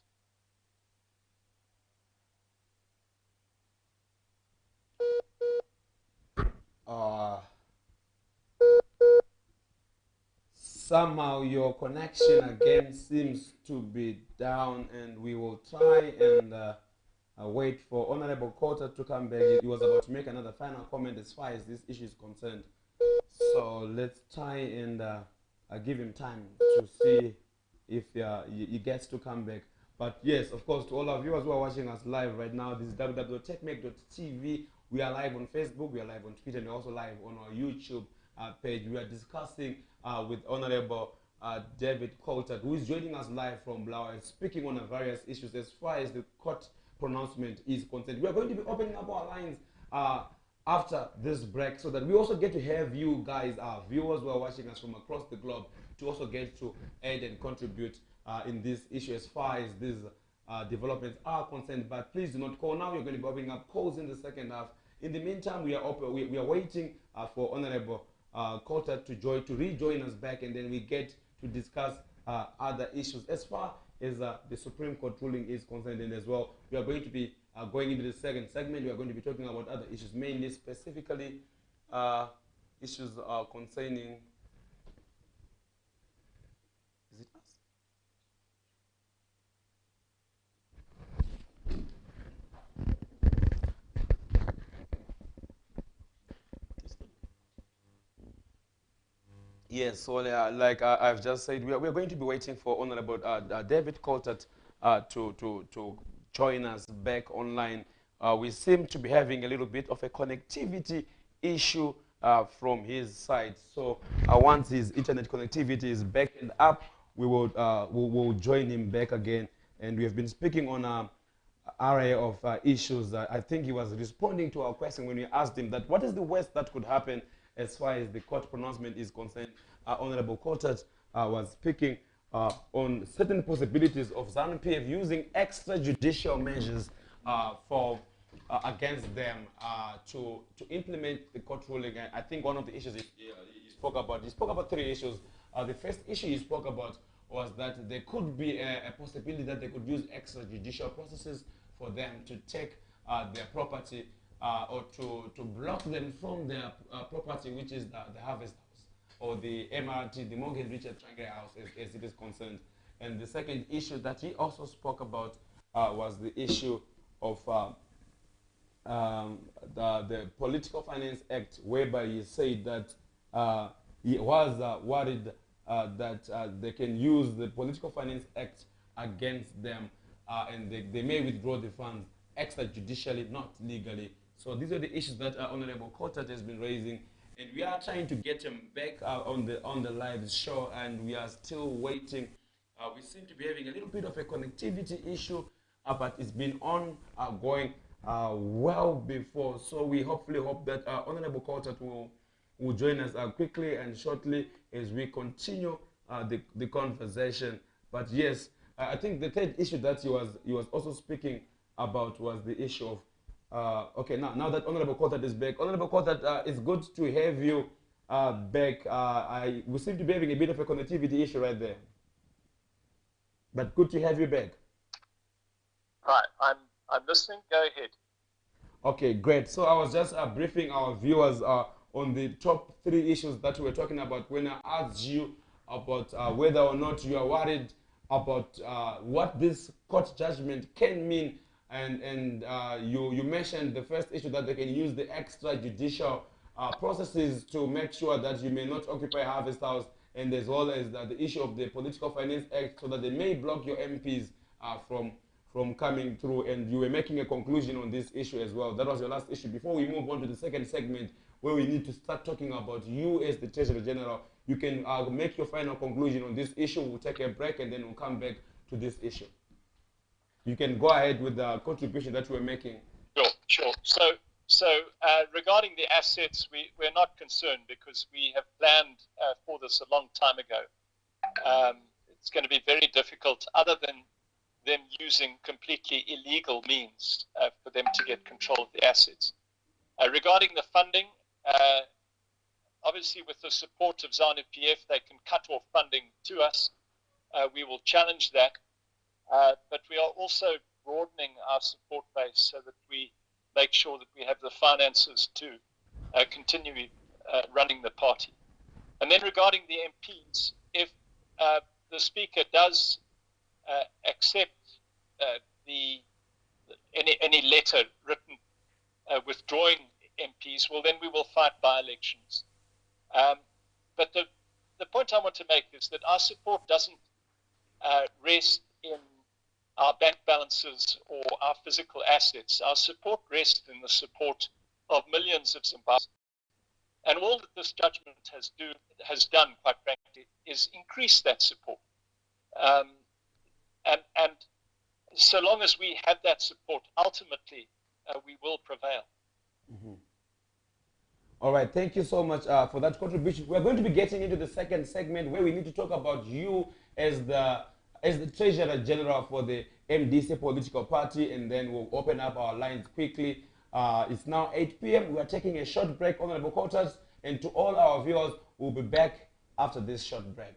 somehow your connection again seems to be down, and we will try and wait for Honorable Coltart to come back. He was about to make another final comment as far as this issue is concerned. So let's try and give him time to see if he gets to come back. But yes, of course, to all our viewers who are watching us live right now, this is www.techmake.tv. We are live on Facebook, we are live on Twitter, and we're also live on our YouTube page. We are discussing with Honorable David Coltart, who is joining us live from Blawa, speaking on various issues as far as the court pronouncement is concerned. We are going to be opening up our lines after this break so that we also get to have you guys, our viewers who are watching us from across the globe, to also get to aid and contribute in this issue as far as these developments are concerned. But please do not call now. We're going to be opening up calls in the second half. In the meantime, we are waiting for Honorable Coltart to rejoin us back, and then we get to discuss other issues as far as the Supreme Court ruling is concerned. And as well, we are going to be going into the second segment. We are going to be talking about other issues, mainly specifically issues concerning. Is it us? Yes, so like I've just said, we are going to be waiting for Honorable David Coltart to join us back online. We seem to be having a little bit of a connectivity issue from his side. So once his internet connectivity is back and up, we'll join him back again. And we have been speaking on an array of issues. I think he was responding to our question when we asked him that what is the worst that could happen as far as the court pronouncement is concerned. Honorable Coltart was speaking on certain possibilities of ZANU-PF using extrajudicial measures against them to implement the court ruling. I think one of the issues he spoke about three issues. The first issue he spoke about was that there could be a possibility that they could use extrajudicial processes for them to take their property or to block them from their property, which is the Harvest House or the MRT, the Morgan Richard Triangle House, as it is concerned. And the second issue that he also spoke about was the issue of the Political Finance Act, whereby he said that he was worried that they can use the Political Finance Act against them, and they may withdraw the funds extrajudicially, not legally. So these are the issues that Honorable Coltart has been raising, and we are trying to get him back on the live show, and we are still waiting. We seem to be having a little bit of a connectivity issue, but it's been ongoing well before. So we hopefully hope that Honorable Coltart will join us quickly and shortly as we continue the conversation. But yes, I think the third issue that he was also speaking about was the issue of okay, now that Honorable Coltart is back. Honorable Coltart, it's good to have you back. We seem to be having a bit of a connectivity issue right there, but good to have you back. Right, I'm listening. Go ahead. Okay, great. So I was just briefing our viewers on the top three issues that we were talking about when I asked you about whether or not you are worried about what this court judgment can mean, and you mentioned the first issue that they can use the extrajudicial processes to make sure that you may not occupy Harvest House, and as well as the issue of the Political Finance Act, so that they may block your MPs from coming through. And you were making a conclusion on this issue as well. That was your last issue. Before we move on to the second segment, where we need to start talking about you as the Treasurer General, you can make your final conclusion on this issue. We'll take a break and then we'll come back to this issue. You can go ahead with the contribution that you were making. Sure. So regarding the assets, we're not concerned because we have planned for this a long time ago. It's going to be very difficult, other than them using completely illegal means for them to get control of the assets. Regarding the funding, obviously with the support of ZANU-PF, they can cut off funding to us. We will challenge that. But we are also broadening our support base so that we make sure that we have the finances to continue running the party. And then regarding the MPs, if the Speaker does accept any letter written withdrawing MPs, well, then we will fight by-elections. But the point I want to make is that our support doesn't rest in our bank balances or our physical assets. Our support rests in the support of millions of Zimbabweans. And all that this judgment has done, quite frankly, is increase that support. And so long as we have that support, ultimately, we will prevail. Mm-hmm. All right, thank you so much for that contribution. We're going to be getting into the second segment where we need to talk about you as the Treasurer General for the MDC political party, and then we'll open up our lines quickly. It's now 8 p.m. We are taking a short break, Honorable Coltart, and to all our viewers, we'll be back after this short break.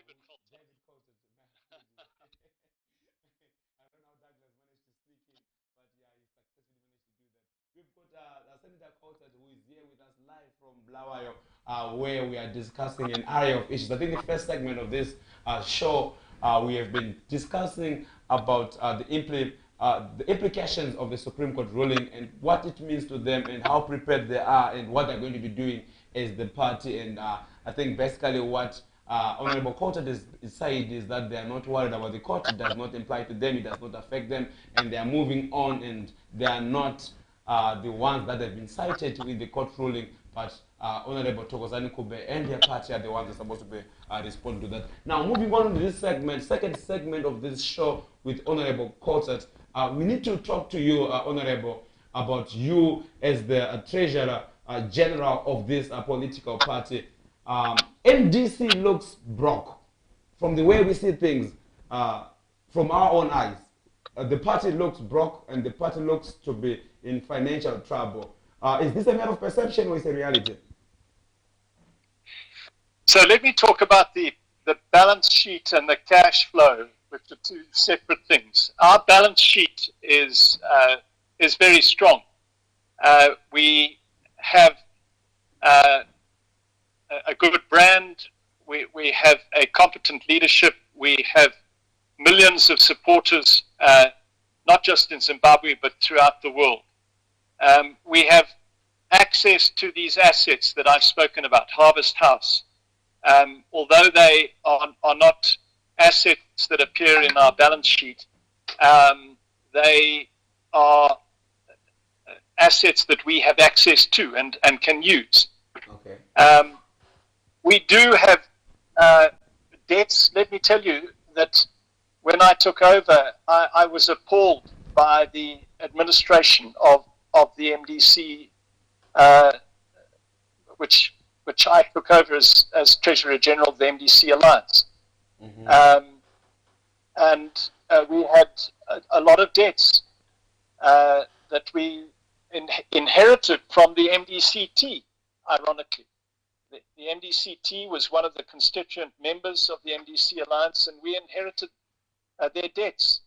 David Coltart. David Coltart. My apologies. I don't know how Douglas managed to sneak in, but yeah, he successfully managed to do that. We've got Senator Coltart, who is here with us live from Blawayo, where we are discussing an array of issues. I think the first segment of this show, we have been discussing about the implications of the Supreme Court ruling and what it means to them and how prepared they are and what they're going to be doing as the party. And I think basically what Honorable Coltart is saying is that they are not worried about the court. It does not apply to them. It does not affect them. And they are moving on and they are not the ones that have been cited with the court ruling, but Honorable Thokozani Kube and their party are the ones that are supposed to be respond to that. Now, moving on to this segment, second segment of this show with Honorable Coltart, we need to talk to you, Honorable, about you as the Treasurer General of this political party. NDC looks broke from the way we see things from our own eyes. The party looks broke and the party looks to be in financial trouble. Is this a matter of perception or is it a reality? So let me talk about the balance sheet and the cash flow, which are two separate things. Our balance sheet is very strong. We have a good brand. We have a competent leadership. We have millions of supporters, not just in Zimbabwe, but throughout the world. We have access to these assets that I've spoken about, Harvest House. Although they are not assets that appear in our balance sheet, they are assets that we have access to and can use. Okay. We do have debts. Let me tell you that when I took over, I was appalled by the administration of the MDC, which I took over as Treasurer General of the MDC Alliance. Mm-hmm. And we had a lot of debts that we inherited from the MDCT, ironically. The MDCT was one of the constituent members of the MDC Alliance, and we inherited their debts.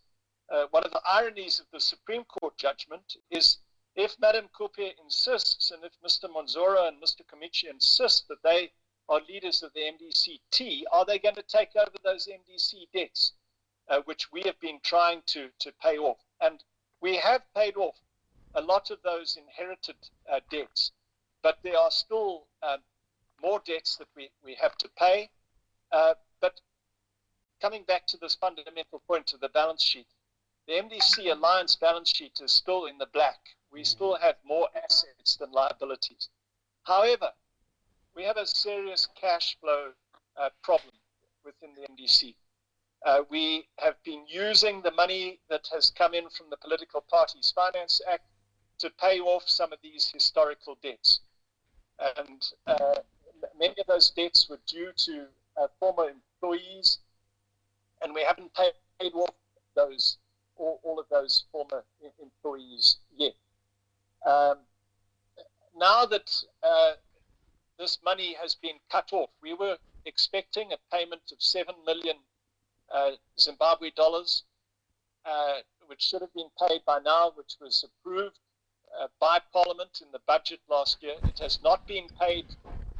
One of the ironies of the Supreme Court judgment is if Madam Kupe insists and if Mr. Monzora and Mr. Kamichi insist that they are leaders of the MDCT, are they going to take over those MDC debts, which we have been trying to pay off? And we have paid off a lot of those inherited debts, but there are still more debts that we have to pay. But coming back to this fundamental point of the balance sheet, the MDC Alliance balance sheet is still in the black. We still have more assets than liabilities. However, we have a serious cash flow problem within the MDC. We have been using the money that has come in from the Political Parties Finance Act to pay off some of these historical debts. And many of those debts were due to former employees, and we haven't paid off all of those former employees yet. Now that this money has been cut off, we were expecting a payment of 7 million Zimbabwe dollars, which should have been paid by now, which was approved by Parliament in the budget last year. It has not been paid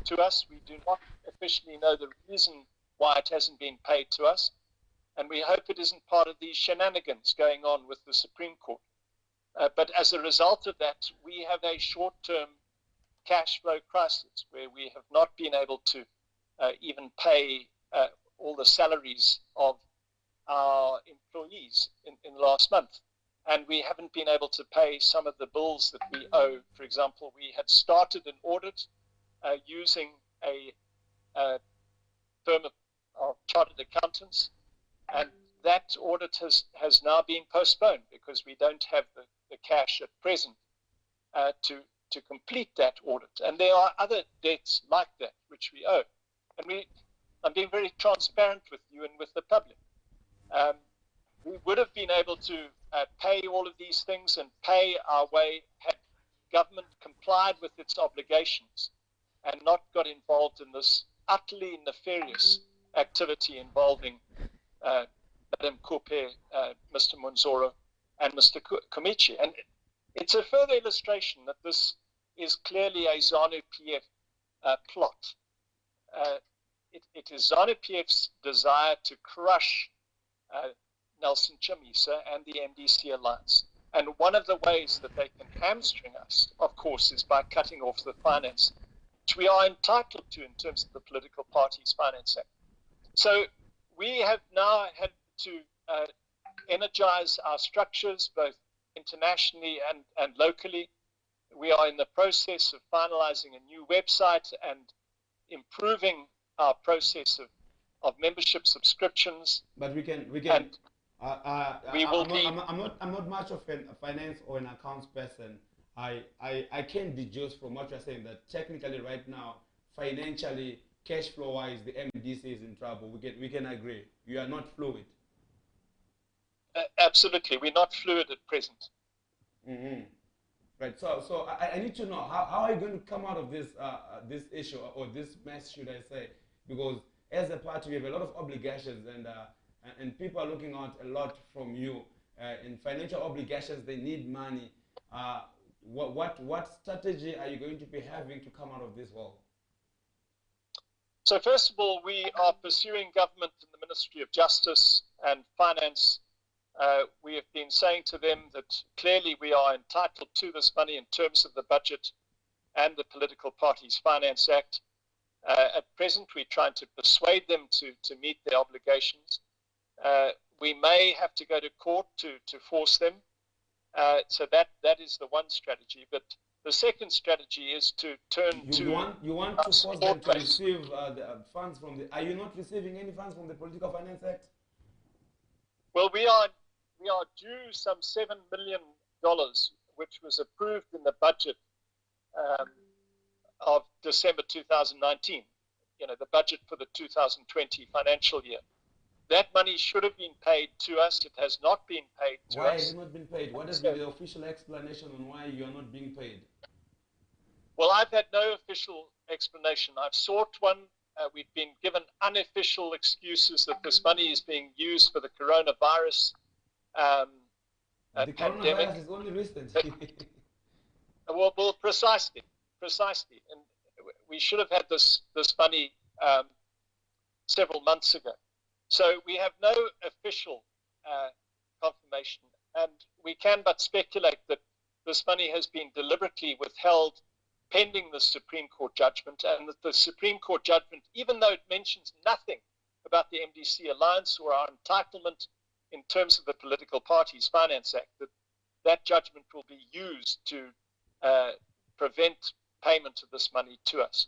to us. We do not officially know the reason why it hasn't been paid to us, and we hope it isn't part of these shenanigans going on with the Supreme Court. But as a result of that, we have a short-term cash flow crisis where we have not been able to even pay all the salaries of our employees in the last month. And we haven't been able to pay some of the bills that we owe. For example, we had started an audit using a firm of chartered accountants, and that audit has now been postponed because we don't have the cash at present to complete that audit. And there are other debts like that which we owe. And I'm being very transparent with you and with the public. We would have been able to pay all of these things and pay our way had government complied with its obligations and not got involved in this utterly nefarious activity involving Madam Kupe, Mr. Munzoro, and Mr. Komichi. And it's a further illustration that this is clearly a ZANU-PF plot. It is ZANU-PF's desire to crush Nelson Chamisa and the MDC alliance. And one of the ways that they can hamstring us, of course, is by cutting off the finance, which we are entitled to in terms of the Political Parties Finance Act. So we have now had to energize our structures, both internationally and locally. We are in the process of finalizing a new website and improving our process of membership subscriptions. But we can. I'm not much of a finance or an accounts person. I can deduce from what you're saying that technically right now, financially, cash flow wise, the MDC is in trouble. We can agree. You are not fluid. Absolutely, we're not fluid at present. Mm-hmm. Right. So I need to know how are you going to come out of this this issue or this mess, should I say? Because as a party, we have a lot of obligations, and people are looking out a lot from you. In financial obligations, they need money. What strategy are you going to be having to come out of this hole? So first of all, we are pursuing government in the Ministry of Justice and Finance. We have been saying to them that clearly we are entitled to this money in terms of the budget and the Political Parties Finance Act. At present, we're trying to persuade them to meet their obligations. We may have to go to court to force them. So that is the one strategy. But the second strategy is to turn you want to force them to receive the funds from the. Are you not receiving any funds from the Political Finance Act? Well, we are due some $7 million, which was approved in the budget of December 2019. You know, the budget for the 2020 financial year. That money should have been paid to us. It has not been paid to us. Why has it not been paid? What is the official explanation on why you are not being paid? Well, I've had no official explanation. I've sought one. We've been given unofficial excuses that this money is being used for the coronavirus the pandemic. Coronavirus is only recent. well, precisely. And we should have had this money several months ago. So we have no official confirmation, and we can but speculate that this money has been deliberately withheld pending the Supreme Court judgment, and that the Supreme Court judgment, even though it mentions nothing about the MDC alliance or our entitlement in terms of the Political Parties Finance Act, that judgment will be used to prevent payment of this money to us.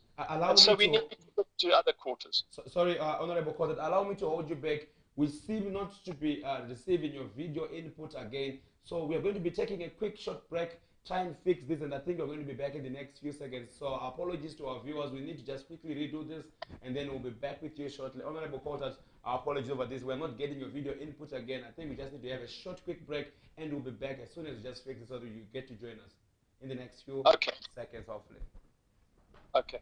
So we need to look to other quarters. Sorry, Honorable Coltart, allow me to hold you back. We seem not to be receiving your video input again. So we are going to be taking a quick short break, try and fix this, and I think we're going to be back in the next few seconds. So apologies to our viewers. We need to just quickly redo this, and then we'll be back with you shortly. Honorable Coltart, our apologies over this. We're not getting your video input again. I think we just need to have a short, quick break, and we'll be back as soon as we just fix this so that you get to join us in the next few seconds, hopefully. Okay.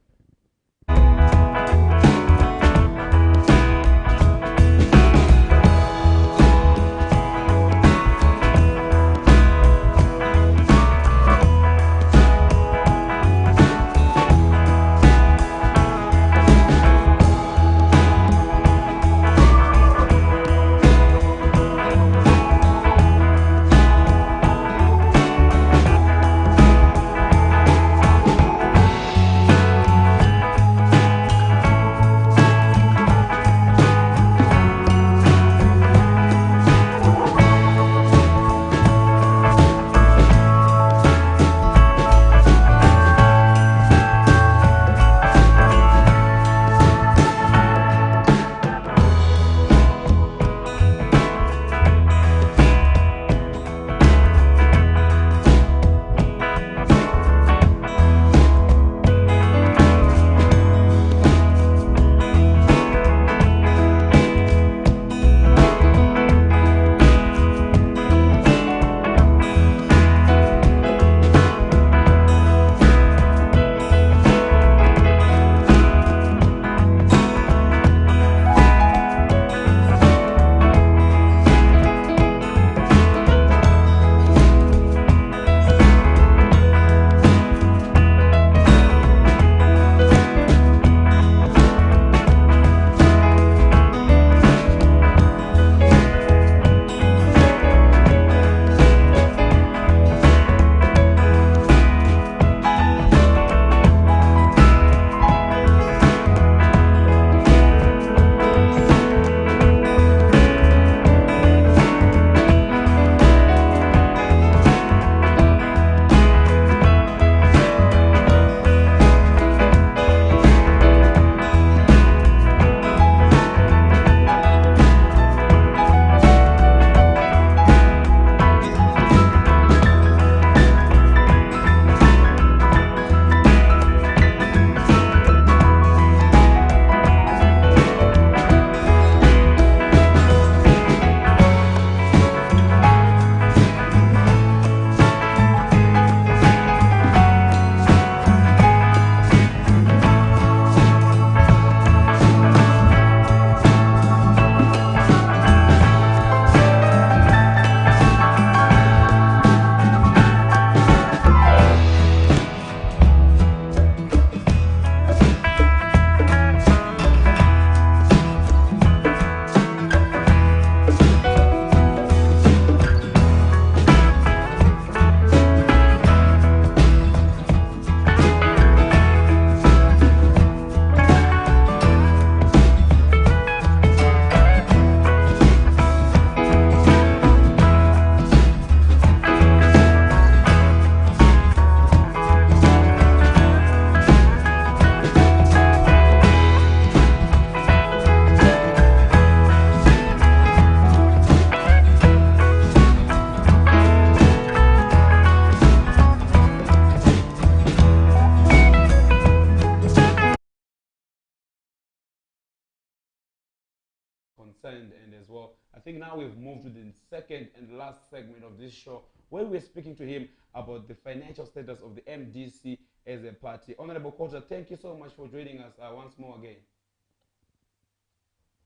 concerned, and as well, I think now we've moved to the second and last segment of this show where we're speaking to him about the financial status of the MDC as a party. Honorable Coltart, thank you so much for joining us once more again.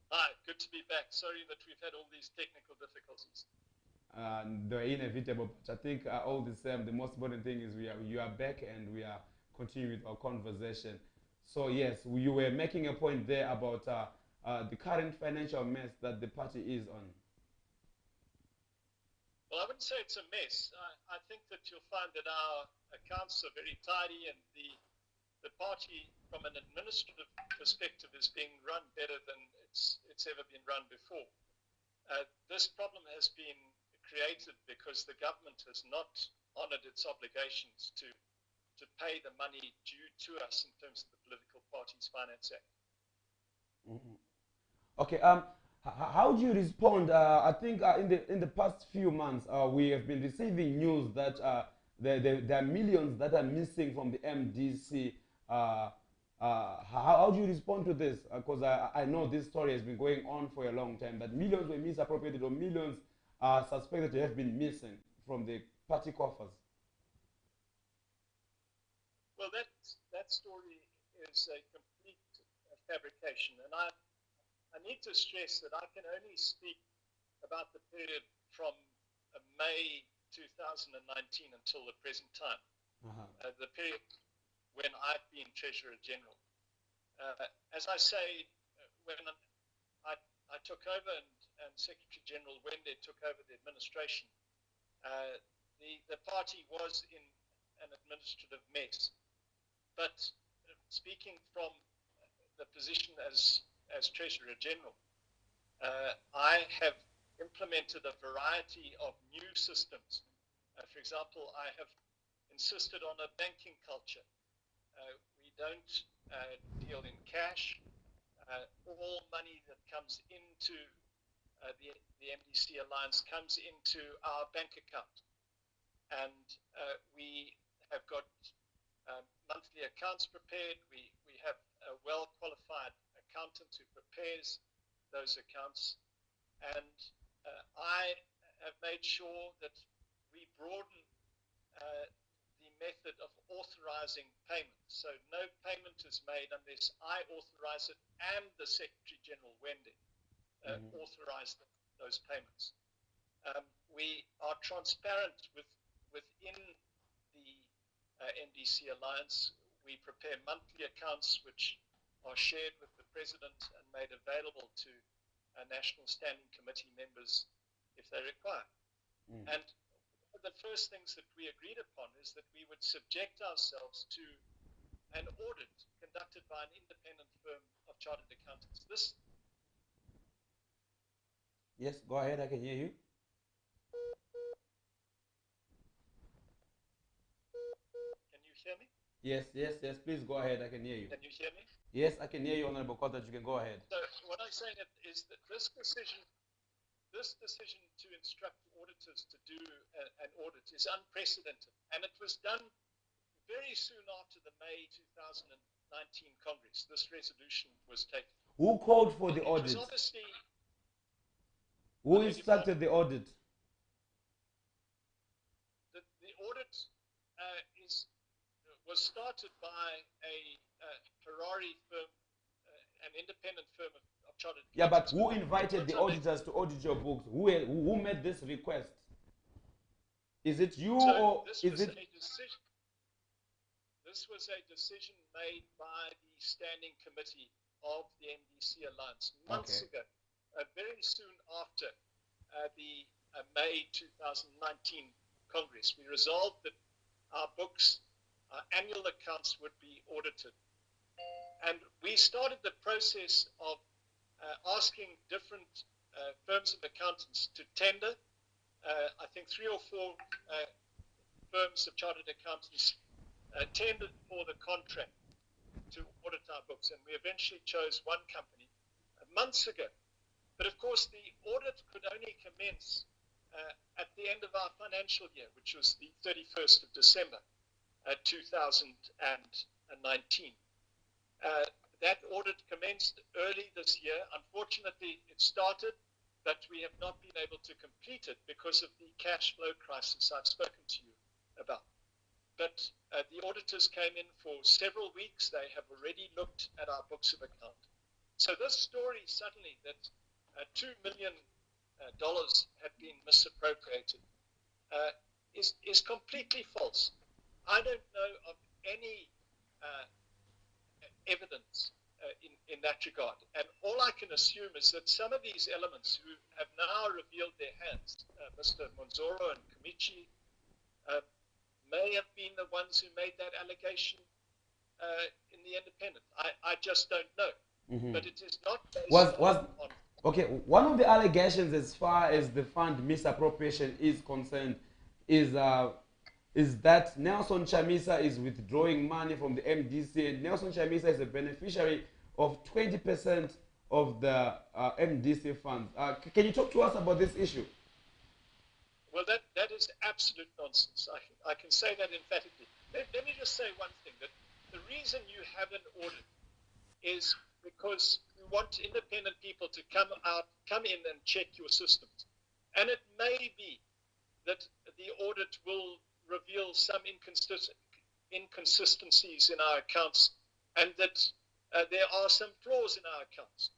Hi, good to be back. Sorry that we've had all these technical difficulties. They're inevitable, but I think all the same, the most important thing is you are back and we are continuing with our conversation. So yes, you were making a point there about the current financial mess that the party is on. Well, I wouldn't say it's a mess. I think that you'll find that our accounts are very tidy, and the party, from an administrative perspective, is being run better than it's ever been run before. This problem has been created because the government has not honored its obligations to pay the money due to us in terms of the Political Parties Finance Act. Mm-hmm. Okay. How do you respond? I think in the past few months, we have been receiving news that there are millions that are missing from the MDC. How do you respond to this? Because I know this story has been going on for a long time, that millions were misappropriated or millions are suspected to have been missing from the party coffers. Well, that story is a complete fabrication, and I need to stress that I can only speak about the period from May 2019 until the present time, the period when I've been Treasurer General. As I say, when I took over and Secretary General Wende took over the administration, the party was in an administrative mess. But speaking from the position as Treasurer General, I have implemented a variety of new systems. For example, I have insisted on a banking culture. We don't deal in cash. All money that comes into the MDC Alliance comes into our bank account. And we have got monthly accounts prepared. We have a well-qualified accountant who prepares those accounts. And I have made sure that we broaden the method of authorizing payments. So no payment is made unless I authorize it and the Secretary General Wende authorize those payments. We are transparent within the MDC Alliance. We prepare monthly accounts which are shared with the President and made available to National Standing Committee members if they require. And one of the first things that we agreed upon is that we would subject ourselves to an audit conducted by an independent firm of chartered accountants. Yes, go ahead, I can hear you. Can you hear me? Yes, please go ahead, I can hear you. Can you hear me? Yes, I can hear you, Honorable Coltart, you can go ahead. So what I'm saying is that this decision to instruct auditors to do an audit is unprecedented, and it was done very soon after the May 2019 Congress. This resolution was taken. Who called for the audit? Obviously, who instructed the audit? The audit was started by a Ferrari firm, an independent firm of chartered accountants. Yeah, but who invited the auditors to audit your books? Who made this request? Is it you or is it? This was a decision made by the Standing Committee of the MDC Alliance months ago, very soon after the May 2019 Congress. We resolved that our books, our annual accounts would be audited. And we started the process of asking different firms of accountants to tender. I think 3 or 4 firms of chartered accountants tendered for the contract to audit our books, and we eventually chose one company months ago. But of course, the audit could only commence at the end of our financial year, which was the 31st of December 2019. that audit commenced early this year. Unfortunately, it started, but we have not been able to complete it because of the cash flow crisis I've spoken to you about. But the auditors came in for several weeks. They have already looked at our books of account. So this story suddenly that $2 million had been misappropriated is completely false. I don't know of any evidence in that regard. And all I can assume is that some of these elements who have now revealed their hands, Mr. Monzoro and Kamichi, may have been the ones who made that allegation in the Independent. I just don't know. Mm-hmm. But it is not based on. Okay, one of the allegations as far as the fund misappropriation is concerned is that Nelson Chamisa is withdrawing money from the MDC, and Nelson Chamisa is a beneficiary of 20% of the MDC funds. Can you talk to us about this issue? Well, that is absolute nonsense. I can say that emphatically. Let me just say one thing, that the reason you have an audit is because you want independent people to come in and check your systems. And it may be that the audit will reveal some inconsistencies in our accounts, and that there are some flaws in our accounts.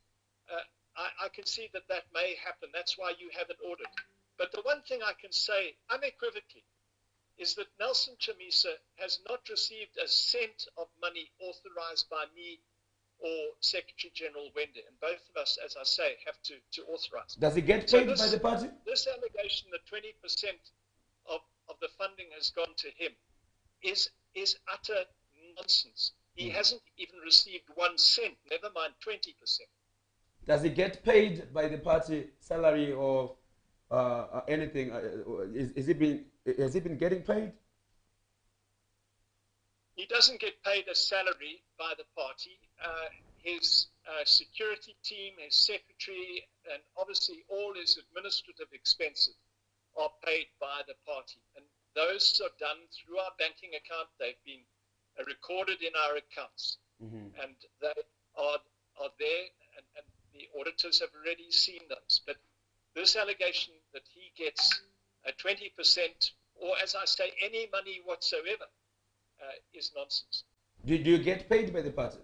I can see that may happen. That's why you have an audit. But the one thing I can say unequivocally is that Nelson Chamisa has not received a cent of money authorized by me or Secretary General Wende, and both of us, as I say, have to authorize. Does he get paid by the party? This allegation that 20% of the funding has gone to him is utter nonsense. He hasn't even received 1 cent, never mind 20%. Does he get paid by the party salary or anything? Has he been getting paid? He doesn't get paid a salary by the party. His security team, his secretary, and obviously all his administrative expenses are paid by the party. And those are done through our banking account. They've been recorded in our accounts. Mm-hmm. And they are there, and the auditors have already seen those. But this allegation that he gets 20%, or as I say, any money whatsoever, is nonsense. Do you get paid by the party?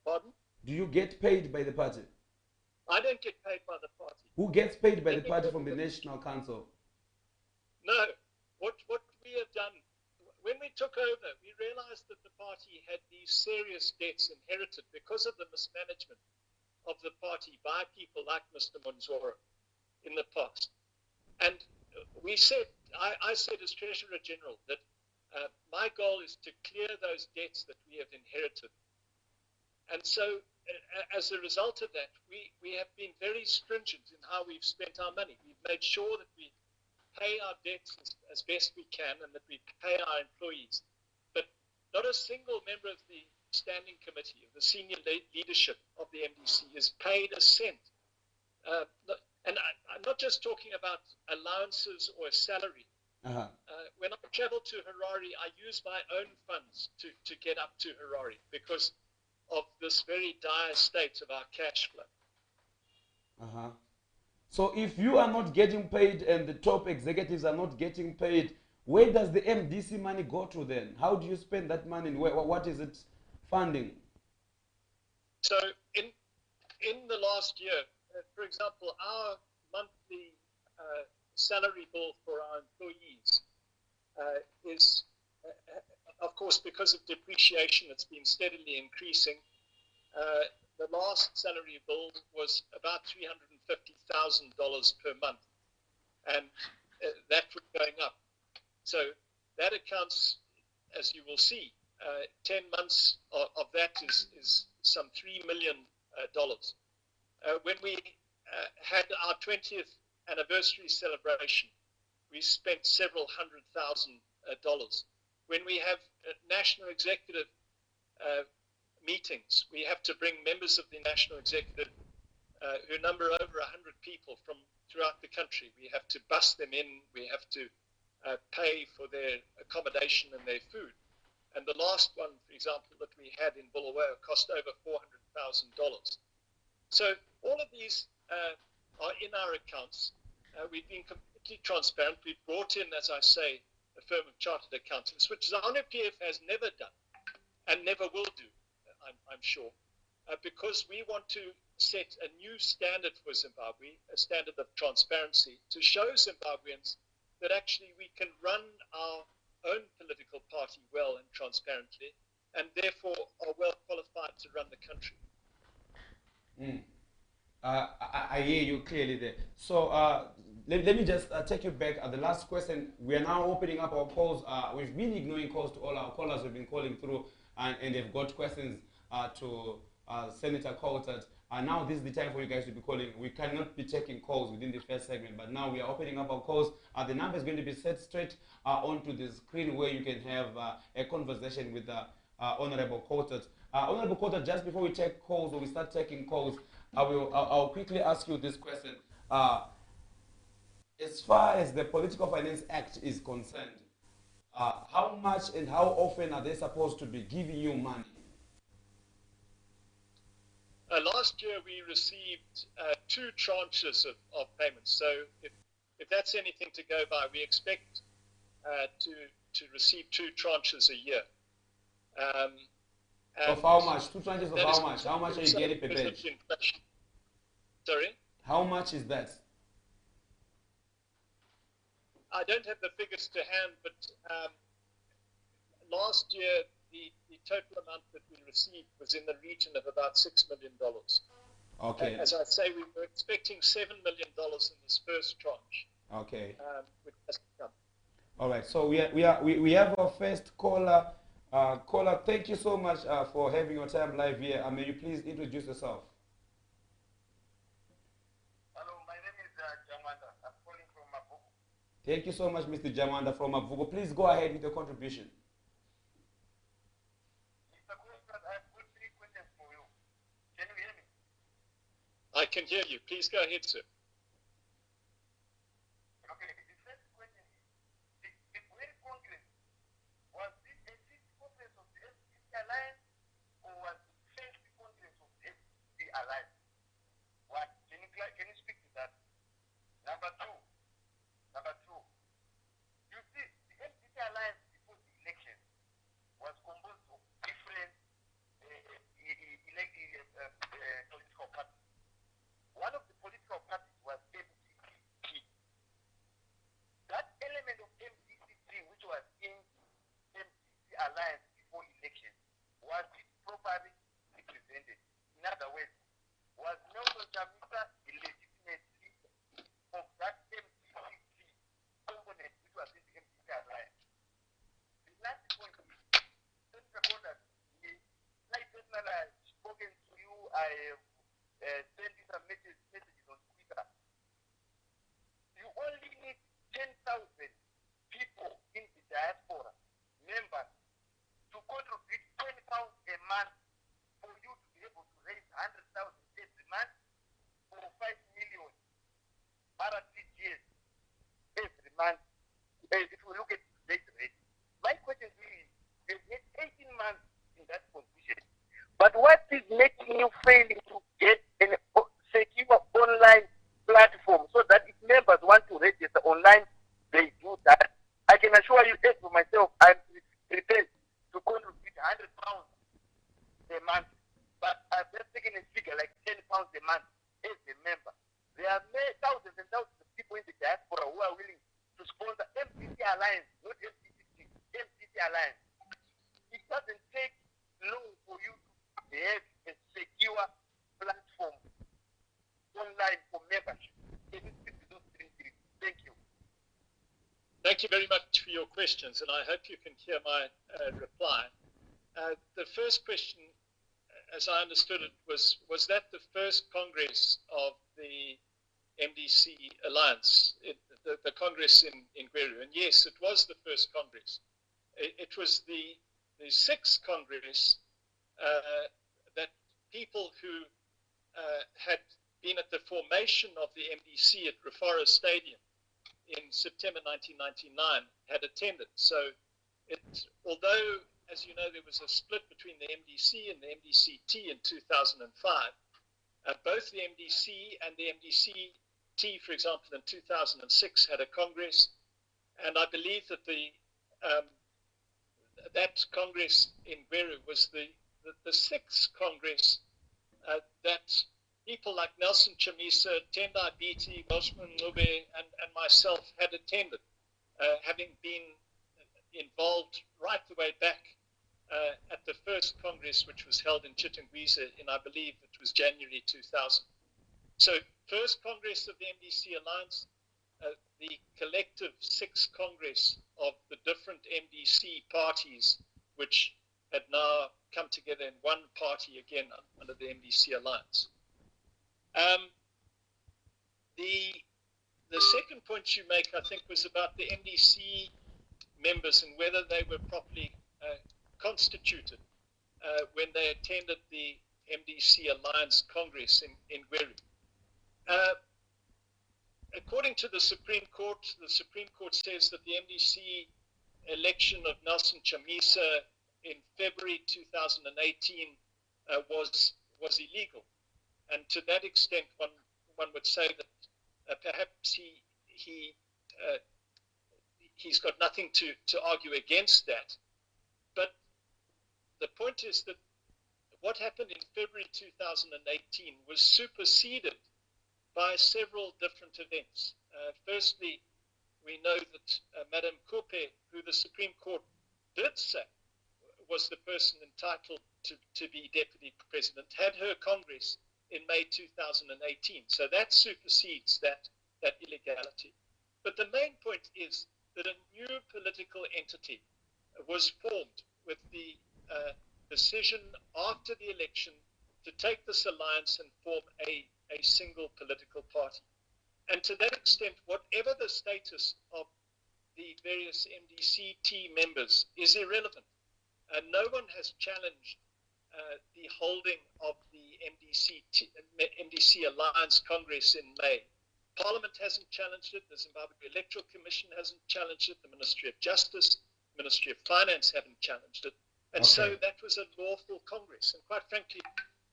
Pardon? Do you get paid by the party? I don't get paid by the party. Who gets paid by the party from the National Council? No. What we have done, when we took over, we realized that the party had these serious debts inherited because of the mismanagement of the party by people like Mr. Monzoro in the past. And we said, I said as Treasurer General that my goal is to clear those debts that we have inherited. And so as a result of that, we have been very stringent in how we've spent our money. We've made sure that we pay our debts as best we can and that we pay our employees. But not a single member of the standing committee, of the senior leadership of the MDC is paid a cent. And I'm not just talking about allowances or a salary. Uh-huh. When I travel to Harare, I use my own funds to get up to Harare because of this very dire state of our cash flow. Uh-huh. So if you are not getting paid and the top executives are not getting paid, where does the MDC money go to then? How do you spend that money? What is it funding? So in the last year, for example, our monthly salary bill for our employees is, of course, because of depreciation, it's been steadily increasing. The last salary bill was about $350,000 per month, and that was going up. So that accounts, as you will see, 10 months of that is some $3 million. When we had our 20th anniversary celebration, we spent several $100,000. When we have national executive meetings, we have to bring members of the national executive who number over 100 people from throughout the country. We have to bus them in. We have to pay for their accommodation and their food. And the last one, for example, that we had in Bulawayo cost over $400,000. So all of these are in our accounts. We've been completely transparent. We've brought in, as I say, a firm of chartered accountants, which ZANU-PF has never done and never will do, I'm sure, because we want to set a new standard for Zimbabwe, a standard of transparency, to show Zimbabweans that actually we can run our own political party well and transparently, and therefore are well qualified to run the country. Mm. I hear you clearly there. So let me just take you back at the last question. We are now opening up our calls. We've been ignoring calls to all our callers who've been calling through, and they've got questions to Senator Coltart. Now this is the time for you guys to be calling. We cannot be taking calls within the first segment, but now we are opening up our calls. The number is going to be set straight onto the screen where you can have a conversation with Honorable Coltart. Honorable Coltart, just before we take calls or we start taking calls, I'll quickly ask you this question. As far as the Political Finance Act is concerned, how much and how often are they supposed to be giving you money? Last year we received 2 tranches of payments. So if that's anything to go by, we expect to receive 2 tranches a year. Of how much? 2 tranches of how much? How much are you getting per page? Sorry? How much is that? I don't have the figures to hand, but last year the total amount that we received was in the region of about $6 million. Okay. As I say, we were expecting $7 million in this first tranche. Okay. Which has come. All right. So we have our first caller. Caller, thank you so much for having your time live here. May you please introduce yourself? Hello, my name is Jamanda. I'm calling from Mabugo. Thank you so much, Mr. Jamanda from Mabugo. Please go ahead with your contribution. Mr. Coltart, I have got 3 questions for you. Can you hear me? I can hear you. Please go ahead, sir. Okay, the first question is, the Gwen Congress, was this a fifth congress of the FCC Alliance or was it the first congress of the FCC Alliance? What? Can you speak to that? Number two, you see, the FCC Alliance before the election was composed of different political parties. One of the political parties was MCC. That element of MCC, which was in MCC Alliance before election, was it properly represented? In other words, was Nelson Chamisa the legitimate leader of that MCC component which was in the MCC Alliance? The last point is, Senator Coltart, I personally have spoken to you, I have sent you some messages on Twitter. You only need 10,000 people in the diaspora, members, to contribute 20 pounds a month for you to be able to raise 100,000 every month or 5 million RTGS every month. If we look at today's rate, my question to you is, you've had 18 months in that position, but what is making you failing to get an secure online platform so that if members want to register online, they do that? I can assure you, as for myself, I'm prepared to contribute 100 pounds a month, but I've just taken a figure like 10 pounds a month as a member. There are thousands and thousands of people in the diaspora who are willing to sponsor MCC Alliance, not MCC, MCC Alliance. It doesn't take long for you to have a secure platform online for membership. Can you speak to those 3 things? Thank you. Thank you very much for your questions, and I hope you can hear my reply. The first question, as I understood it, was that the first Congress of the MDC Alliance, the Congress in Gweru? And yes, it was the first Congress. It was the 6th Congress that people who had been at the formation of the MDC at Rufaro Stadium in September 1999 had attended. So although as you know, there was a split between the MDC and the MDC-T in 2005. Both the MDC and the MDC-T, for example, in 2006 had a Congress, and I believe that that Congress in Gweru was the sixth Congress that people like Nelson Chamisa, Tendai Biti, Welshman Ngube, and myself had attended, having been involved right the way back at the first Congress, which was held in Chitungwiza in, I believe, it was January 2000. So, first Congress of the MDC Alliance, the collective sixth Congress of the different MDC parties, which had now come together in one party again under the MDC Alliance. The second point you make, I think, was about the MDC members and whether they were properly constituted when they attended the MDC Alliance Congress in Gweru. According to the Supreme Court says that the MDC election of Nelson Chamisa in February 2018 was illegal, and to that extent, one would say that perhaps he's got nothing to argue against that. But the point is that what happened in February 2018 was superseded by several different events. Firstly, we know that Madame Coupe, who the Supreme Court did say was the person entitled to be deputy president, had her Congress in May 2018. So that supersedes that illegality. But the main point is that a new political entity was formed with the decision after the election to take this alliance and form a single political party. And to that extent, whatever the status of the various MDC-T members is irrelevant. No one has challenged the holding of the MDC Alliance Congress in May. Parliament hasn't challenged it. The Zimbabwe Electoral Commission hasn't challenged it. The Ministry of Justice, Ministry of Finance haven't challenged it. And so that was a lawful Congress. And quite frankly,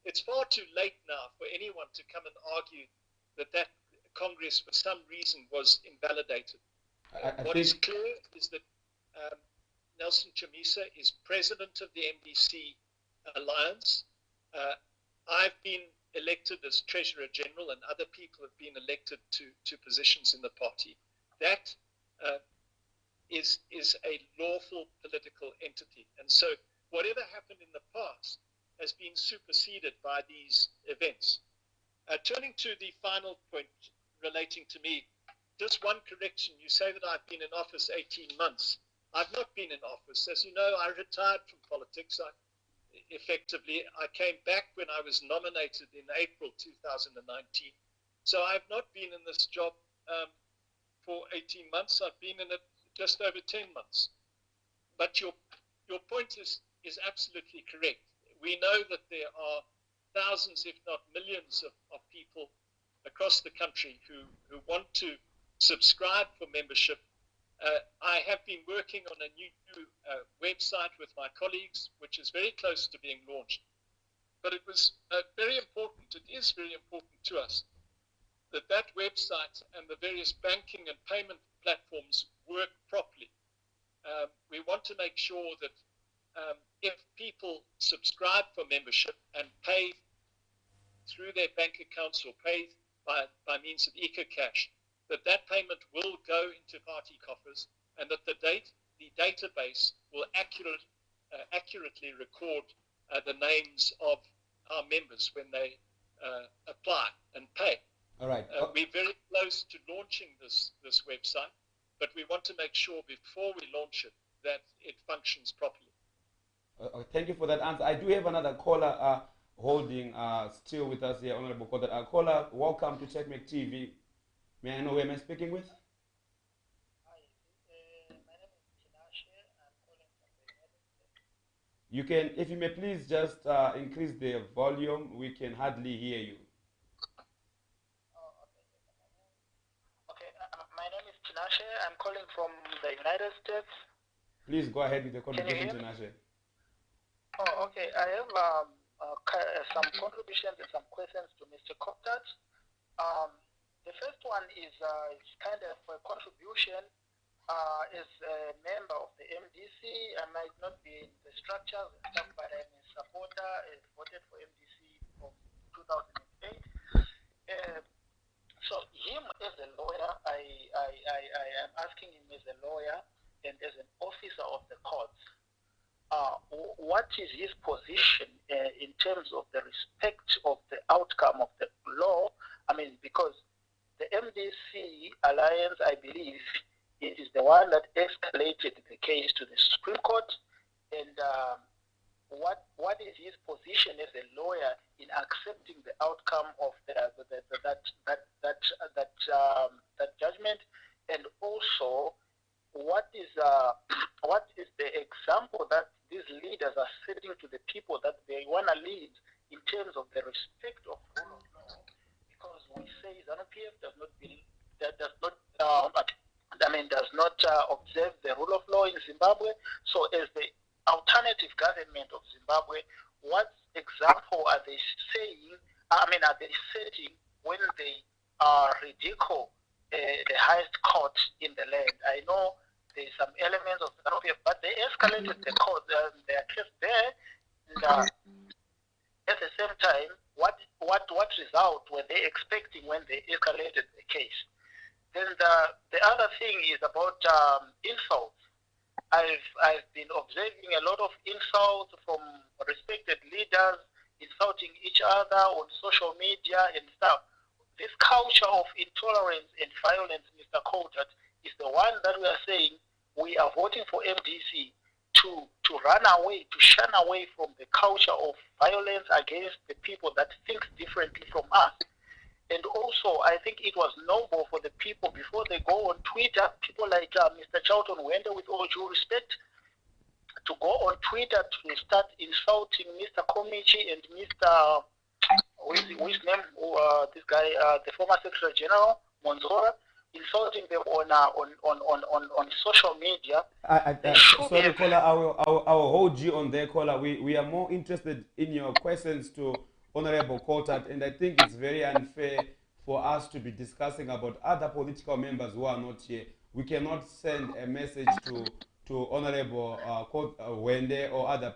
it's far too late now for anyone to come and argue that Congress, for some reason, was invalidated. What is clear is that Nelson Chamisa is president of the MDC Alliance. I've been elected as Treasurer General, and other people have been elected to positions in the party. That is a lawful political entity. And so whatever happened in the past has been superseded by these events. Turning to the final point relating to me, just one correction. You say that I've been in office 18 months. I've not been in office. As you know, I retired from politics. I came back when I was nominated in April 2019. So I've not been in this job for 18 months. I've been in it just over 10 months. But your point is absolutely correct. We know that there are thousands, if not millions, of people across the country who want to subscribe for membership. I have been working on a new website with my colleagues, which is very close to being launched. But it was very important, it is very important to us, that website and the various banking and payment platforms work properly. We want to make sure that if people subscribe for membership and pay through their bank accounts or pay by means of EcoCash, that payment will go into party coffers, and that the database will accurately record the names of our members when they apply and pay. All right. We're very close to launching this website, but we want to make sure before we launch it that it functions properly. Thank you for that answer. I do have another caller holding still with us here, Honorable Coltart. Caller, welcome to Checkmate TV. May I know who am I speaking with? Hi, my name is Tinashe. I'm calling from the United States. You can, if you may please just increase the volume. We can hardly hear you. Oh, okay. My name is Tinashe. I'm calling from the United States. Please go ahead with the conversation, Can you hear me? Tinashe. Oh, okay. I have some contributions and some questions to Mr. Coltart. Um, the first one is kind of a contribution. As a member of the MDC, I might not be in the structures and stuff, but I'm a supporter. I voted for MDC from 2008. So him as a lawyer, I am asking him as a lawyer and as an officer of the courts, what is his position in terms of the respect of the outcome of the law? I mean, because the MDC alliance, I believe, it is the one that escalated the case to the Supreme Court, and what is his position as a lawyer in accepting the outcome of that judgment, and also what is what is the example that these leaders are setting to the people that they want to lead in terms of the respect of rule of law? Because we say ZANU-PF does not does not observe the rule of law in Zimbabwe. So as the alternative government of Zimbabwe, what example are they saying? Are they setting when they ridicule the highest court in the land? I know there's some elements of ZANU-PF, but they escalated the court, their case there. And, at the same time, what result were they expecting when they escalated the case? Then the other thing is about insults. I've been observing a lot of insults from respected leaders insulting each other on social media and stuff. This culture of intolerance and violence, Mr. Coltart, is the one that we are saying we are voting for MDC to run away, to shun away from the culture of violence against the people that think differently from us. And also, I think it was noble for the people before they go on Twitter, people like Mr. Charlton Wender, with all due respect, to go on Twitter to start insulting Mr. Komichi and Mr. Whose name? This guy, the former Secretary General Monzora, insulting them on social media. Sorry, caller, I will hold you on there, caller. We are more interested in your questions to Honorable Coltart, and I think it's very unfair for us to be discussing about other political members who are not here. We cannot send a message to Honorable Wende or other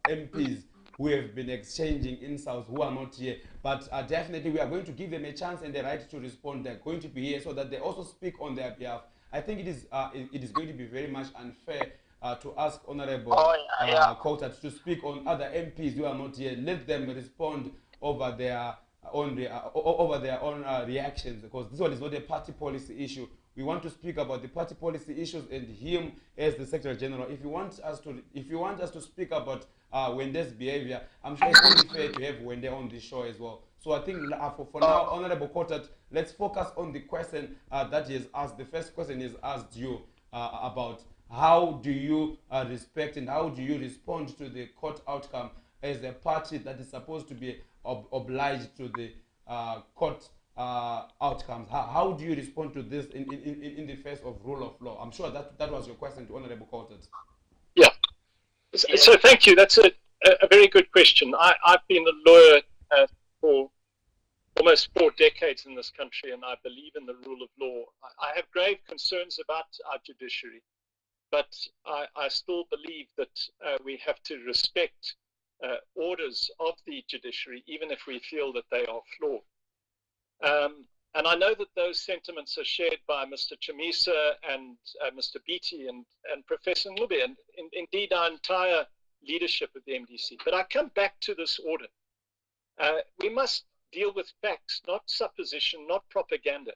MPs who have been exchanging insults who are not here. But definitely we are going to give them a chance and the right to respond. They're going to be here so that they also speak on their behalf. I think it is going to be very much unfair to ask Honorable Coltart to speak on other MPs who are not here. Let them respond over their own reactions, because this one is not a party policy issue. We want to speak about the party policy issues and him as the Secretary General. If you want us to speak about Wende's behavior, I'm sure it's only fair to have Wende on this show as well. So I think for now, Honorable Coltart, let's focus on the question that he has asked. The first question is asked you about how do you respect and how do you respond to the court outcome as a party that is supposed to be obliged to the court outcomes. How do you respond to this in the face of rule of law? I'm sure that was your question to Honorable Coltart. Yeah. So thank you. That's a very good question. I've been a lawyer for almost 4 decades in this country, and I believe in the rule of law. I have grave concerns about our judiciary, but I still believe that we have to respect orders of the judiciary, even if we feel that they are flawed. And I know that those sentiments are shared by Mr. Chamisa and Mr. Beatty and Professor Ngube, and indeed our entire leadership of the MDC. But I come back to this order. We must deal with facts, not supposition, not propaganda.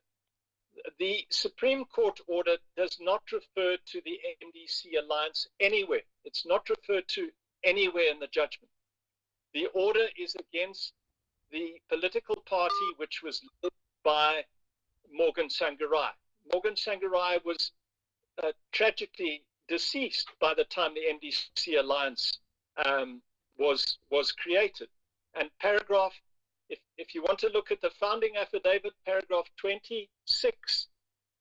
The Supreme Court order does not refer to the MDC alliance anywhere. It's not referred to anywhere in the judgment. The order is against the political party which was led by Morgan Tsvangirai. Morgan Tsvangirai was tragically deceased by the time the MDC alliance was created. And paragraph, if you want to look at the founding affidavit, paragraph 26,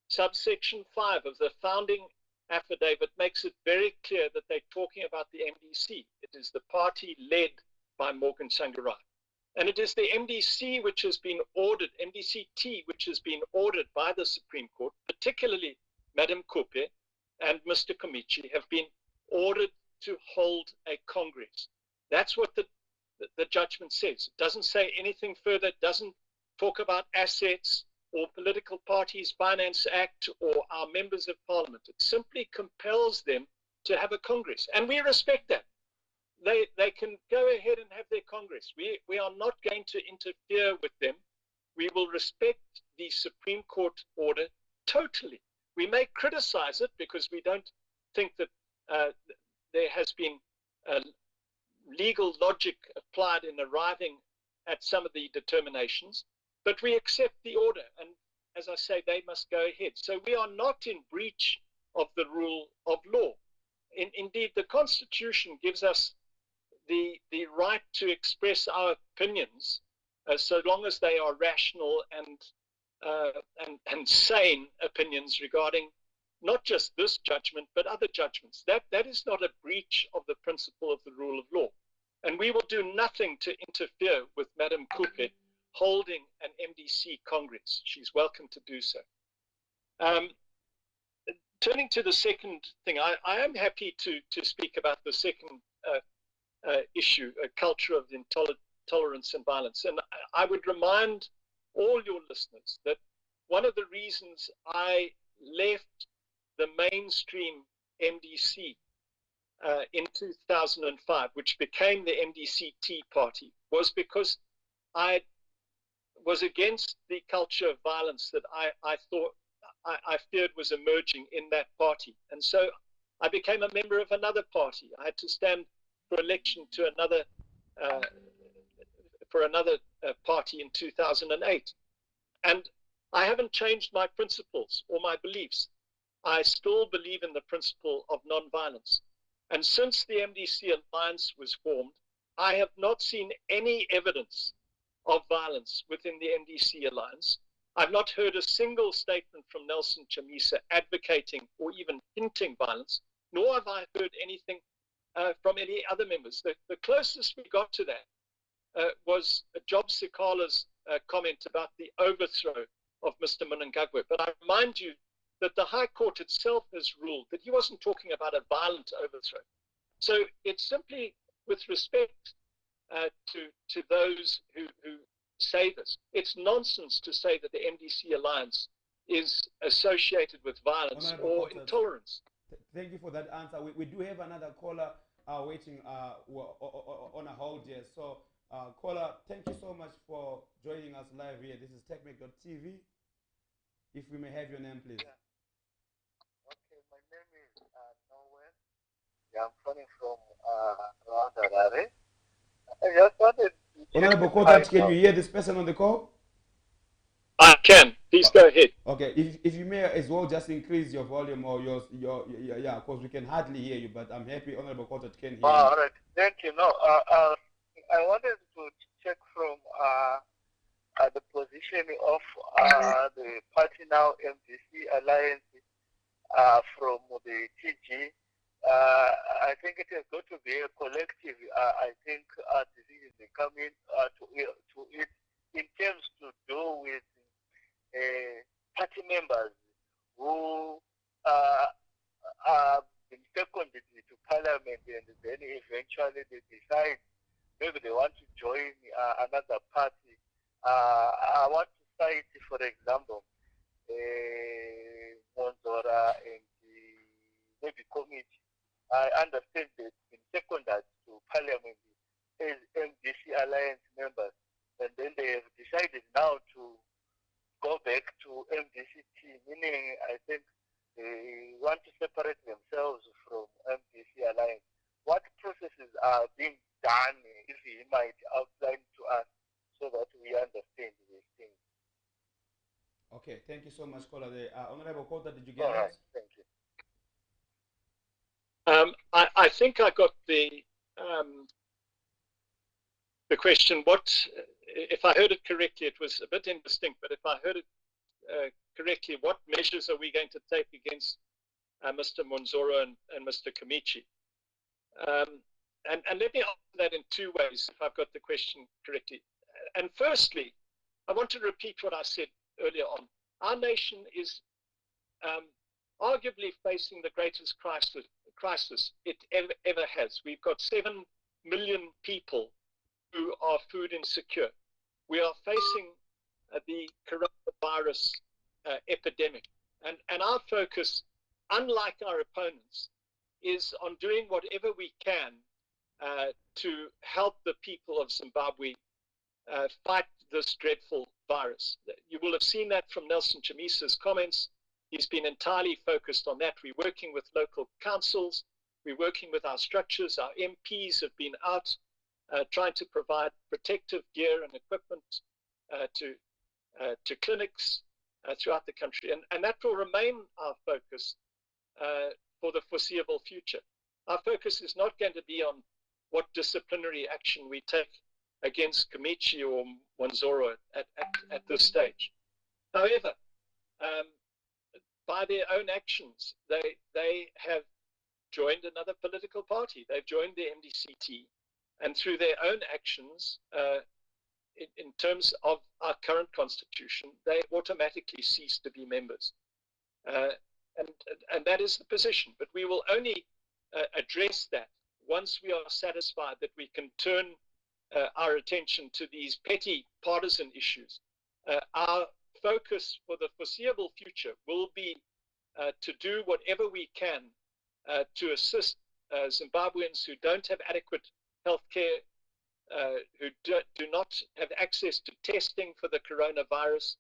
subsection 5 of the founding affidavit makes it very clear that they're talking about the MDC. It is the party led by Morgan Tsvangirai. And it is the MDC which has been ordered, MDC-T, which has been ordered by the Supreme Court, particularly Madam Kupe and Mr. Komichi, have been ordered to hold a Congress. That's what the judgment says. It doesn't say anything further. It doesn't talk about assets or political parties finance act or our members of parliament. It simply compels them to have a Congress. And we respect that. They can go ahead and have their Congress. We are not going to interfere with them. We will respect the Supreme Court order totally. We may criticize it because we don't think that there has been legal logic applied in arriving at some of the determinations, but we accept the order. And as I say, they must go ahead. So we are not in breach of the rule of law. Indeed, the Constitution gives us the right to express our opinions so long as they are rational and sane opinions regarding not just this judgment, but other judgments. That is not a breach of the principle of the rule of law. And we will do nothing to interfere with Madam Kupe holding an MDC Congress. She's welcome to do so. Turning to the second thing, I am happy to speak about the second issue, a culture of intolerance and violence. And I would remind all your listeners that one of the reasons I left the mainstream MDC in 2005, which became the MDC-T party, was because I was against the culture of violence that I thought I feared was emerging in that party. And so I became a member of another party. I had to stand for election to another party in 2008. And I haven't changed my principles or my beliefs. I still believe in the principle of nonviolence. And since the MDC alliance was formed, I have not seen any evidence of violence within the MDC alliance. I've not heard a single statement from Nelson Chamisa advocating or even hinting violence, nor have I heard anything from any other members. The closest we got to that was Job Sikala's comment about the overthrow of Mr. Mnangagwa. But I remind you that the High Court itself has ruled that he wasn't talking about a violent overthrow. So it's simply with respect to those who say this. It's nonsense to say that the MDC alliance is associated with violence or intolerance. Thank you for that answer. We do have another caller waiting on a hold here. So, caller, thank you so much for joining us live here. This is TechMake.tv. If we may have your name, please. Yeah. Okay, my name is Noel. Yeah, I'm phoning from Rwanda. I just wanted to Honorable Coltart, can you hear this person on the call? I can. Please go ahead. Okay, if you may as well just increase your volume or your yeah, because we can hardly hear you, but I'm happy Honorable Coltart can hear you. All right, thank you. No, I wanted to check from the position of the party now, MDC Alliance, from the TG. I think it has got to be a collective. I think decisions are coming to it in terms to do with party members who are been seconded to parliament, and then eventually they decide maybe they want to join another party. I want to cite, for example, Monzora and the Navy Committee. I understand they've been seconded to parliament as MDC Alliance members, and then they have decided now to go back to MDC-T, meaning I think they want to separate themselves from MDC Alliance. What processes are being done, if you might outline to us, so that we understand these things? Okay, thank you so much, caller. Honorable Coltart, did you get All right, that? thank you. I think I got the question. What, if I heard it correctly, it was a bit indistinct, but if I heard it correctly, what measures are we going to take against Mr. Munzoro and Mr. Kamichi. And let me answer that in two ways, if I've got the question correctly. And firstly, I want to repeat what I said earlier on. Our nation is arguably facing the greatest crisis it ever has. We've got 7 million people who are food insecure. We are facing the coronavirus epidemic. And our focus, unlike our opponents, is on doing whatever we can to help the people of Zimbabwe fight this dreadful virus. You will have seen that from Nelson Chamisa's comments. He's been entirely focused on that. We're working with local councils. We're working with our structures. Our MPs have been out trying to provide protective gear and equipment to clinics throughout the country. And that will remain our focus for the foreseeable future. Our focus is not going to be on what disciplinary action we take against Kamichi or Munzoro at this stage. However, by their own actions, they have joined another political party. They've joined the MDCT, and through their own actions, in terms of our current constitution, they automatically cease to be members. And that is the position. But we will only address that once we are satisfied that we can turn our attention to these petty partisan issues. Our focus for the foreseeable future will be to do whatever we can to assist Zimbabweans who don't have adequate health care, who do not have access to testing for the coronavirus.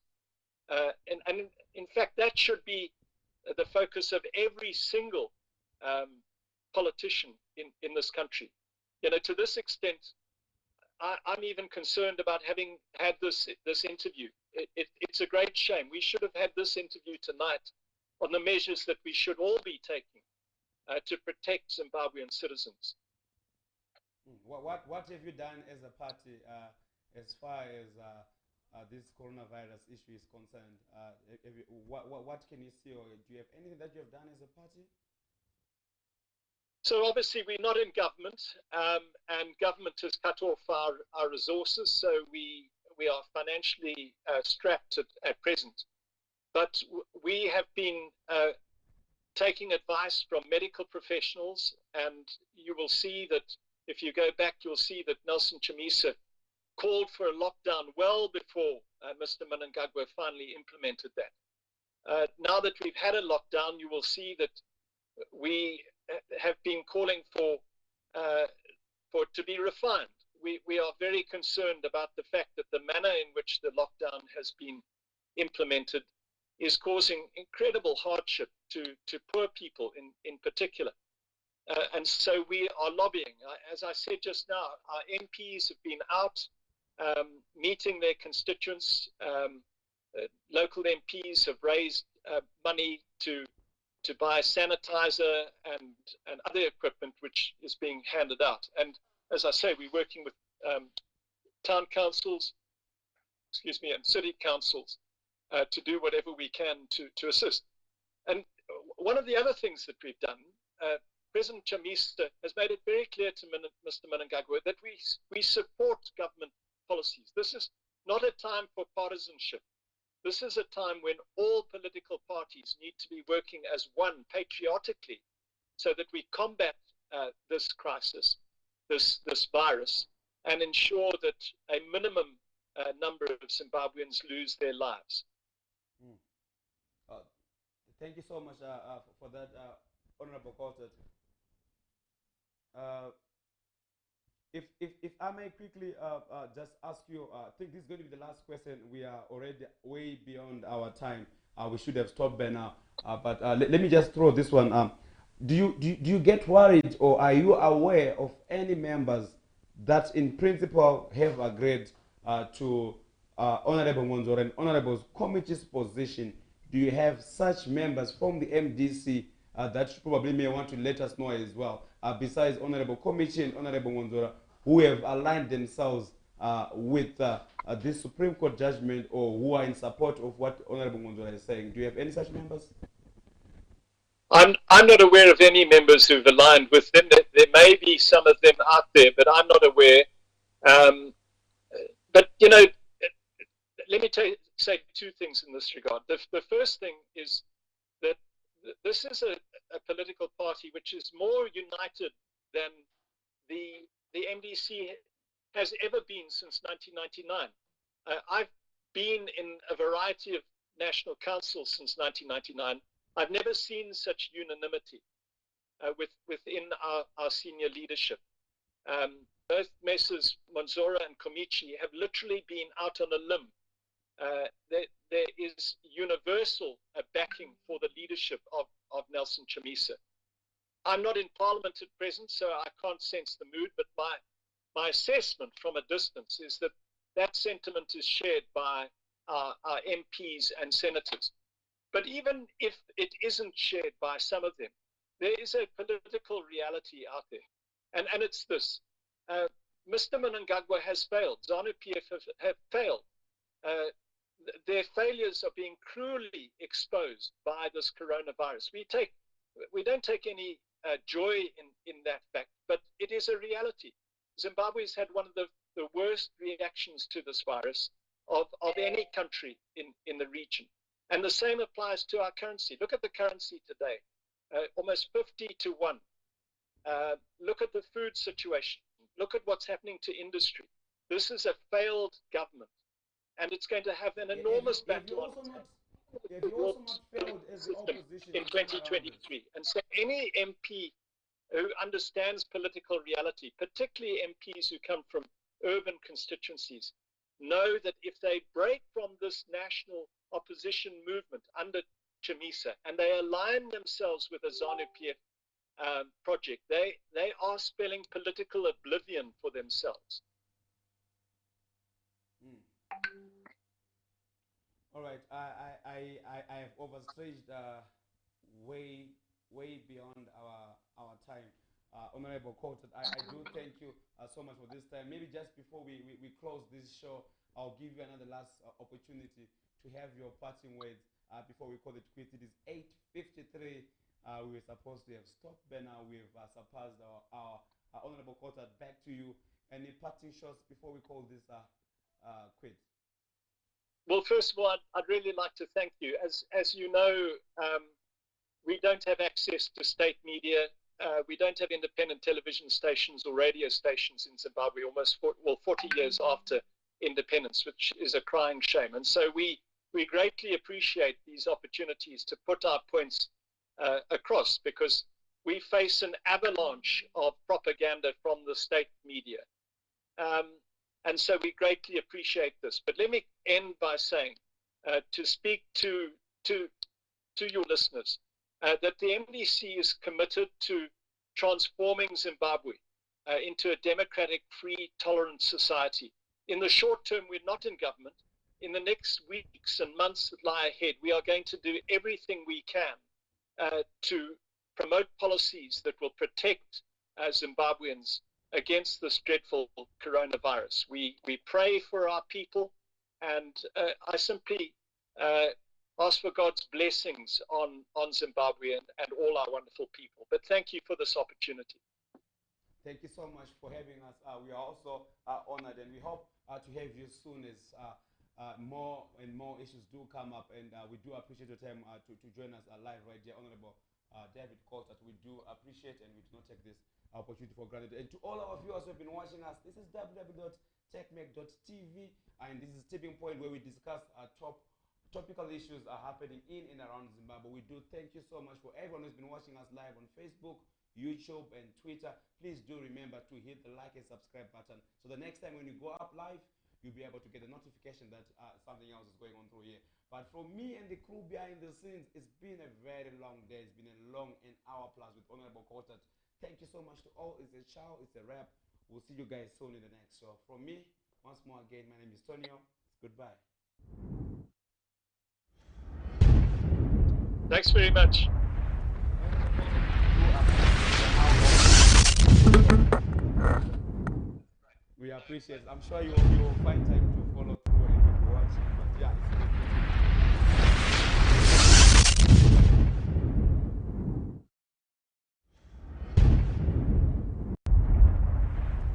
And in fact, that should be the focus of every single politician in this country. You know, to this extent, I'm even concerned about having had this interview. It's a great shame. We should have had this interview tonight on the measures that we should all be taking to protect Zimbabwean citizens. What have you done as a party as far as this coronavirus issue is concerned? What can you see, or do you have anything that you have done as a party? So obviously we're not in government, and government has cut off our resources, so we are financially strapped at present. But we have been taking advice from medical professionals, and you will see that if you go back, you'll see that Nelson Chamisa called for a lockdown well before Mr. Mnangagwa finally implemented that. Now that we've had a lockdown, you will see that we have been calling for it to be refined. We are very concerned about the fact that the manner in which the lockdown has been implemented is causing incredible hardship to poor people in particular. And so we are lobbying. As I said just now, our MPs have been out meeting their constituents. Local MPs have raised money to buy sanitizer and other equipment which is being handed out. And as I say, we're working with town councils, and city councils to do whatever we can to assist. And one of the other things that we've done, President Chamisa has made it very clear to Mr. Mnangagwa that we support government policies. This is not a time for partisanship. This is a time when all political parties need to be working as one patriotically so that we combat this crisis, this virus, and ensure that a minimum number of Zimbabweans lose their lives. Thank you so much for that, Honorable Coltart. If I may quickly just ask you, I think this is going to be the last question. We are already way beyond our time. We should have stopped by now. But let me just throw this one. Do you get worried, or are you aware of any members that in principle have agreed to Honorable Munzoro and Honorable Committee's position? Do you have such members from the MDC that you probably may want to let us know as well, besides Honorable Committee and Honorable Munzoro, who have aligned themselves with this Supreme Court judgment, or who are in support of what Honorable Munzoro is saying? Do you have any such members? I'm not aware of any members who've aligned with them. There may be some of them out there, but I'm not aware. Um, but let me say two things in this regard. The first thing is that this is a political party which is more united than the MDC has ever been since 1999. I've been in a variety of national councils since 1999. I've never seen such unanimity within our senior leadership. Both Messrs. Manzora and Komichi have literally been out on a limb. There is universal backing for the leadership of Nelson Chamisa. I'm not in Parliament at present, so I can't sense the mood, but my assessment from a distance is that that sentiment is shared by our MPs and senators. But even if it isn't shared by some of them, there is a political reality out there. And it's this. Mr. Mnangagwa has failed. ZANU-PF have failed. Their failures are being cruelly exposed by this coronavirus. We don't take any joy in that fact, but it is a reality. Zimbabwe's had one of the worst reactions to this virus of any country in the region. And the same applies to our currency. Look at the currency today, almost 50-1. Look at the food situation. Look at what's happening to industry. This is a failed government, and it's going to have an enormous battle on its hands. Have you also not failed as the opposition in 2023? And so any MP who understands political reality, particularly MPs who come from urban constituencies, know that if they break from this national opposition movement under Chamisa and they align themselves with a ZANU-PF project, they are spelling political oblivion for themselves. All right, I have overstretched way beyond our time. Honorable Coltart, I do thank you so much for this time. Maybe just before we close this show, I'll give you another last opportunity to have your parting words before we call it quits. It is 8:53. We were supposed to have stopped, but now we've surpassed our Honorable Coltart. Back to you. Any parting shots before we call this quits? Well, first of all, I'd really like to thank you. As you know, we don't have access to state media. We don't have independent television stations or radio stations in Zimbabwe almost 40 years after independence, which is a crying shame. And so we greatly appreciate these opportunities to put our points across, because we face an avalanche of propaganda from the state media. And so we greatly appreciate this. But let me end by saying, to speak to your listeners, that the MDC is committed to transforming Zimbabwe into a democratic, free, tolerant society. In the short term, we're not in government. In the next weeks and months that lie ahead, we are going to do everything we can to promote policies that will protect Zimbabweans against this dreadful coronavirus. We pray for our people, and I simply ask for God's blessings on Zimbabwe and all our wonderful people. But thank you for this opportunity. Thank you so much for having us. We are also honored, and we hope to have you soon as more and more issues do come up. And we do appreciate your time to join us live right here, Honorable David Coltart. We do appreciate, and we do not take this opportunity for granted. And to all our viewers who have been watching us, this is www.techmec.tv, and this is Tipping Point, where we discuss topical issues are happening in and around Zimbabwe. We do thank you so much for everyone who's been watching us live on Facebook, YouTube, and Twitter. Please do remember to hit the like and subscribe button, so the next time when you go up live, you'll be able to get a notification that something else is going on through here. But for me and the crew behind the scenes, it's been a very long day. It's been a long an hour plus with Honorable Coltart. Thank you so much to all. It's a show, it's a wrap. We'll see you guys soon in the next show. From me, once more again, my name is Tonio. Goodbye. Thanks very much. We appreciate it. I'm sure you will find time to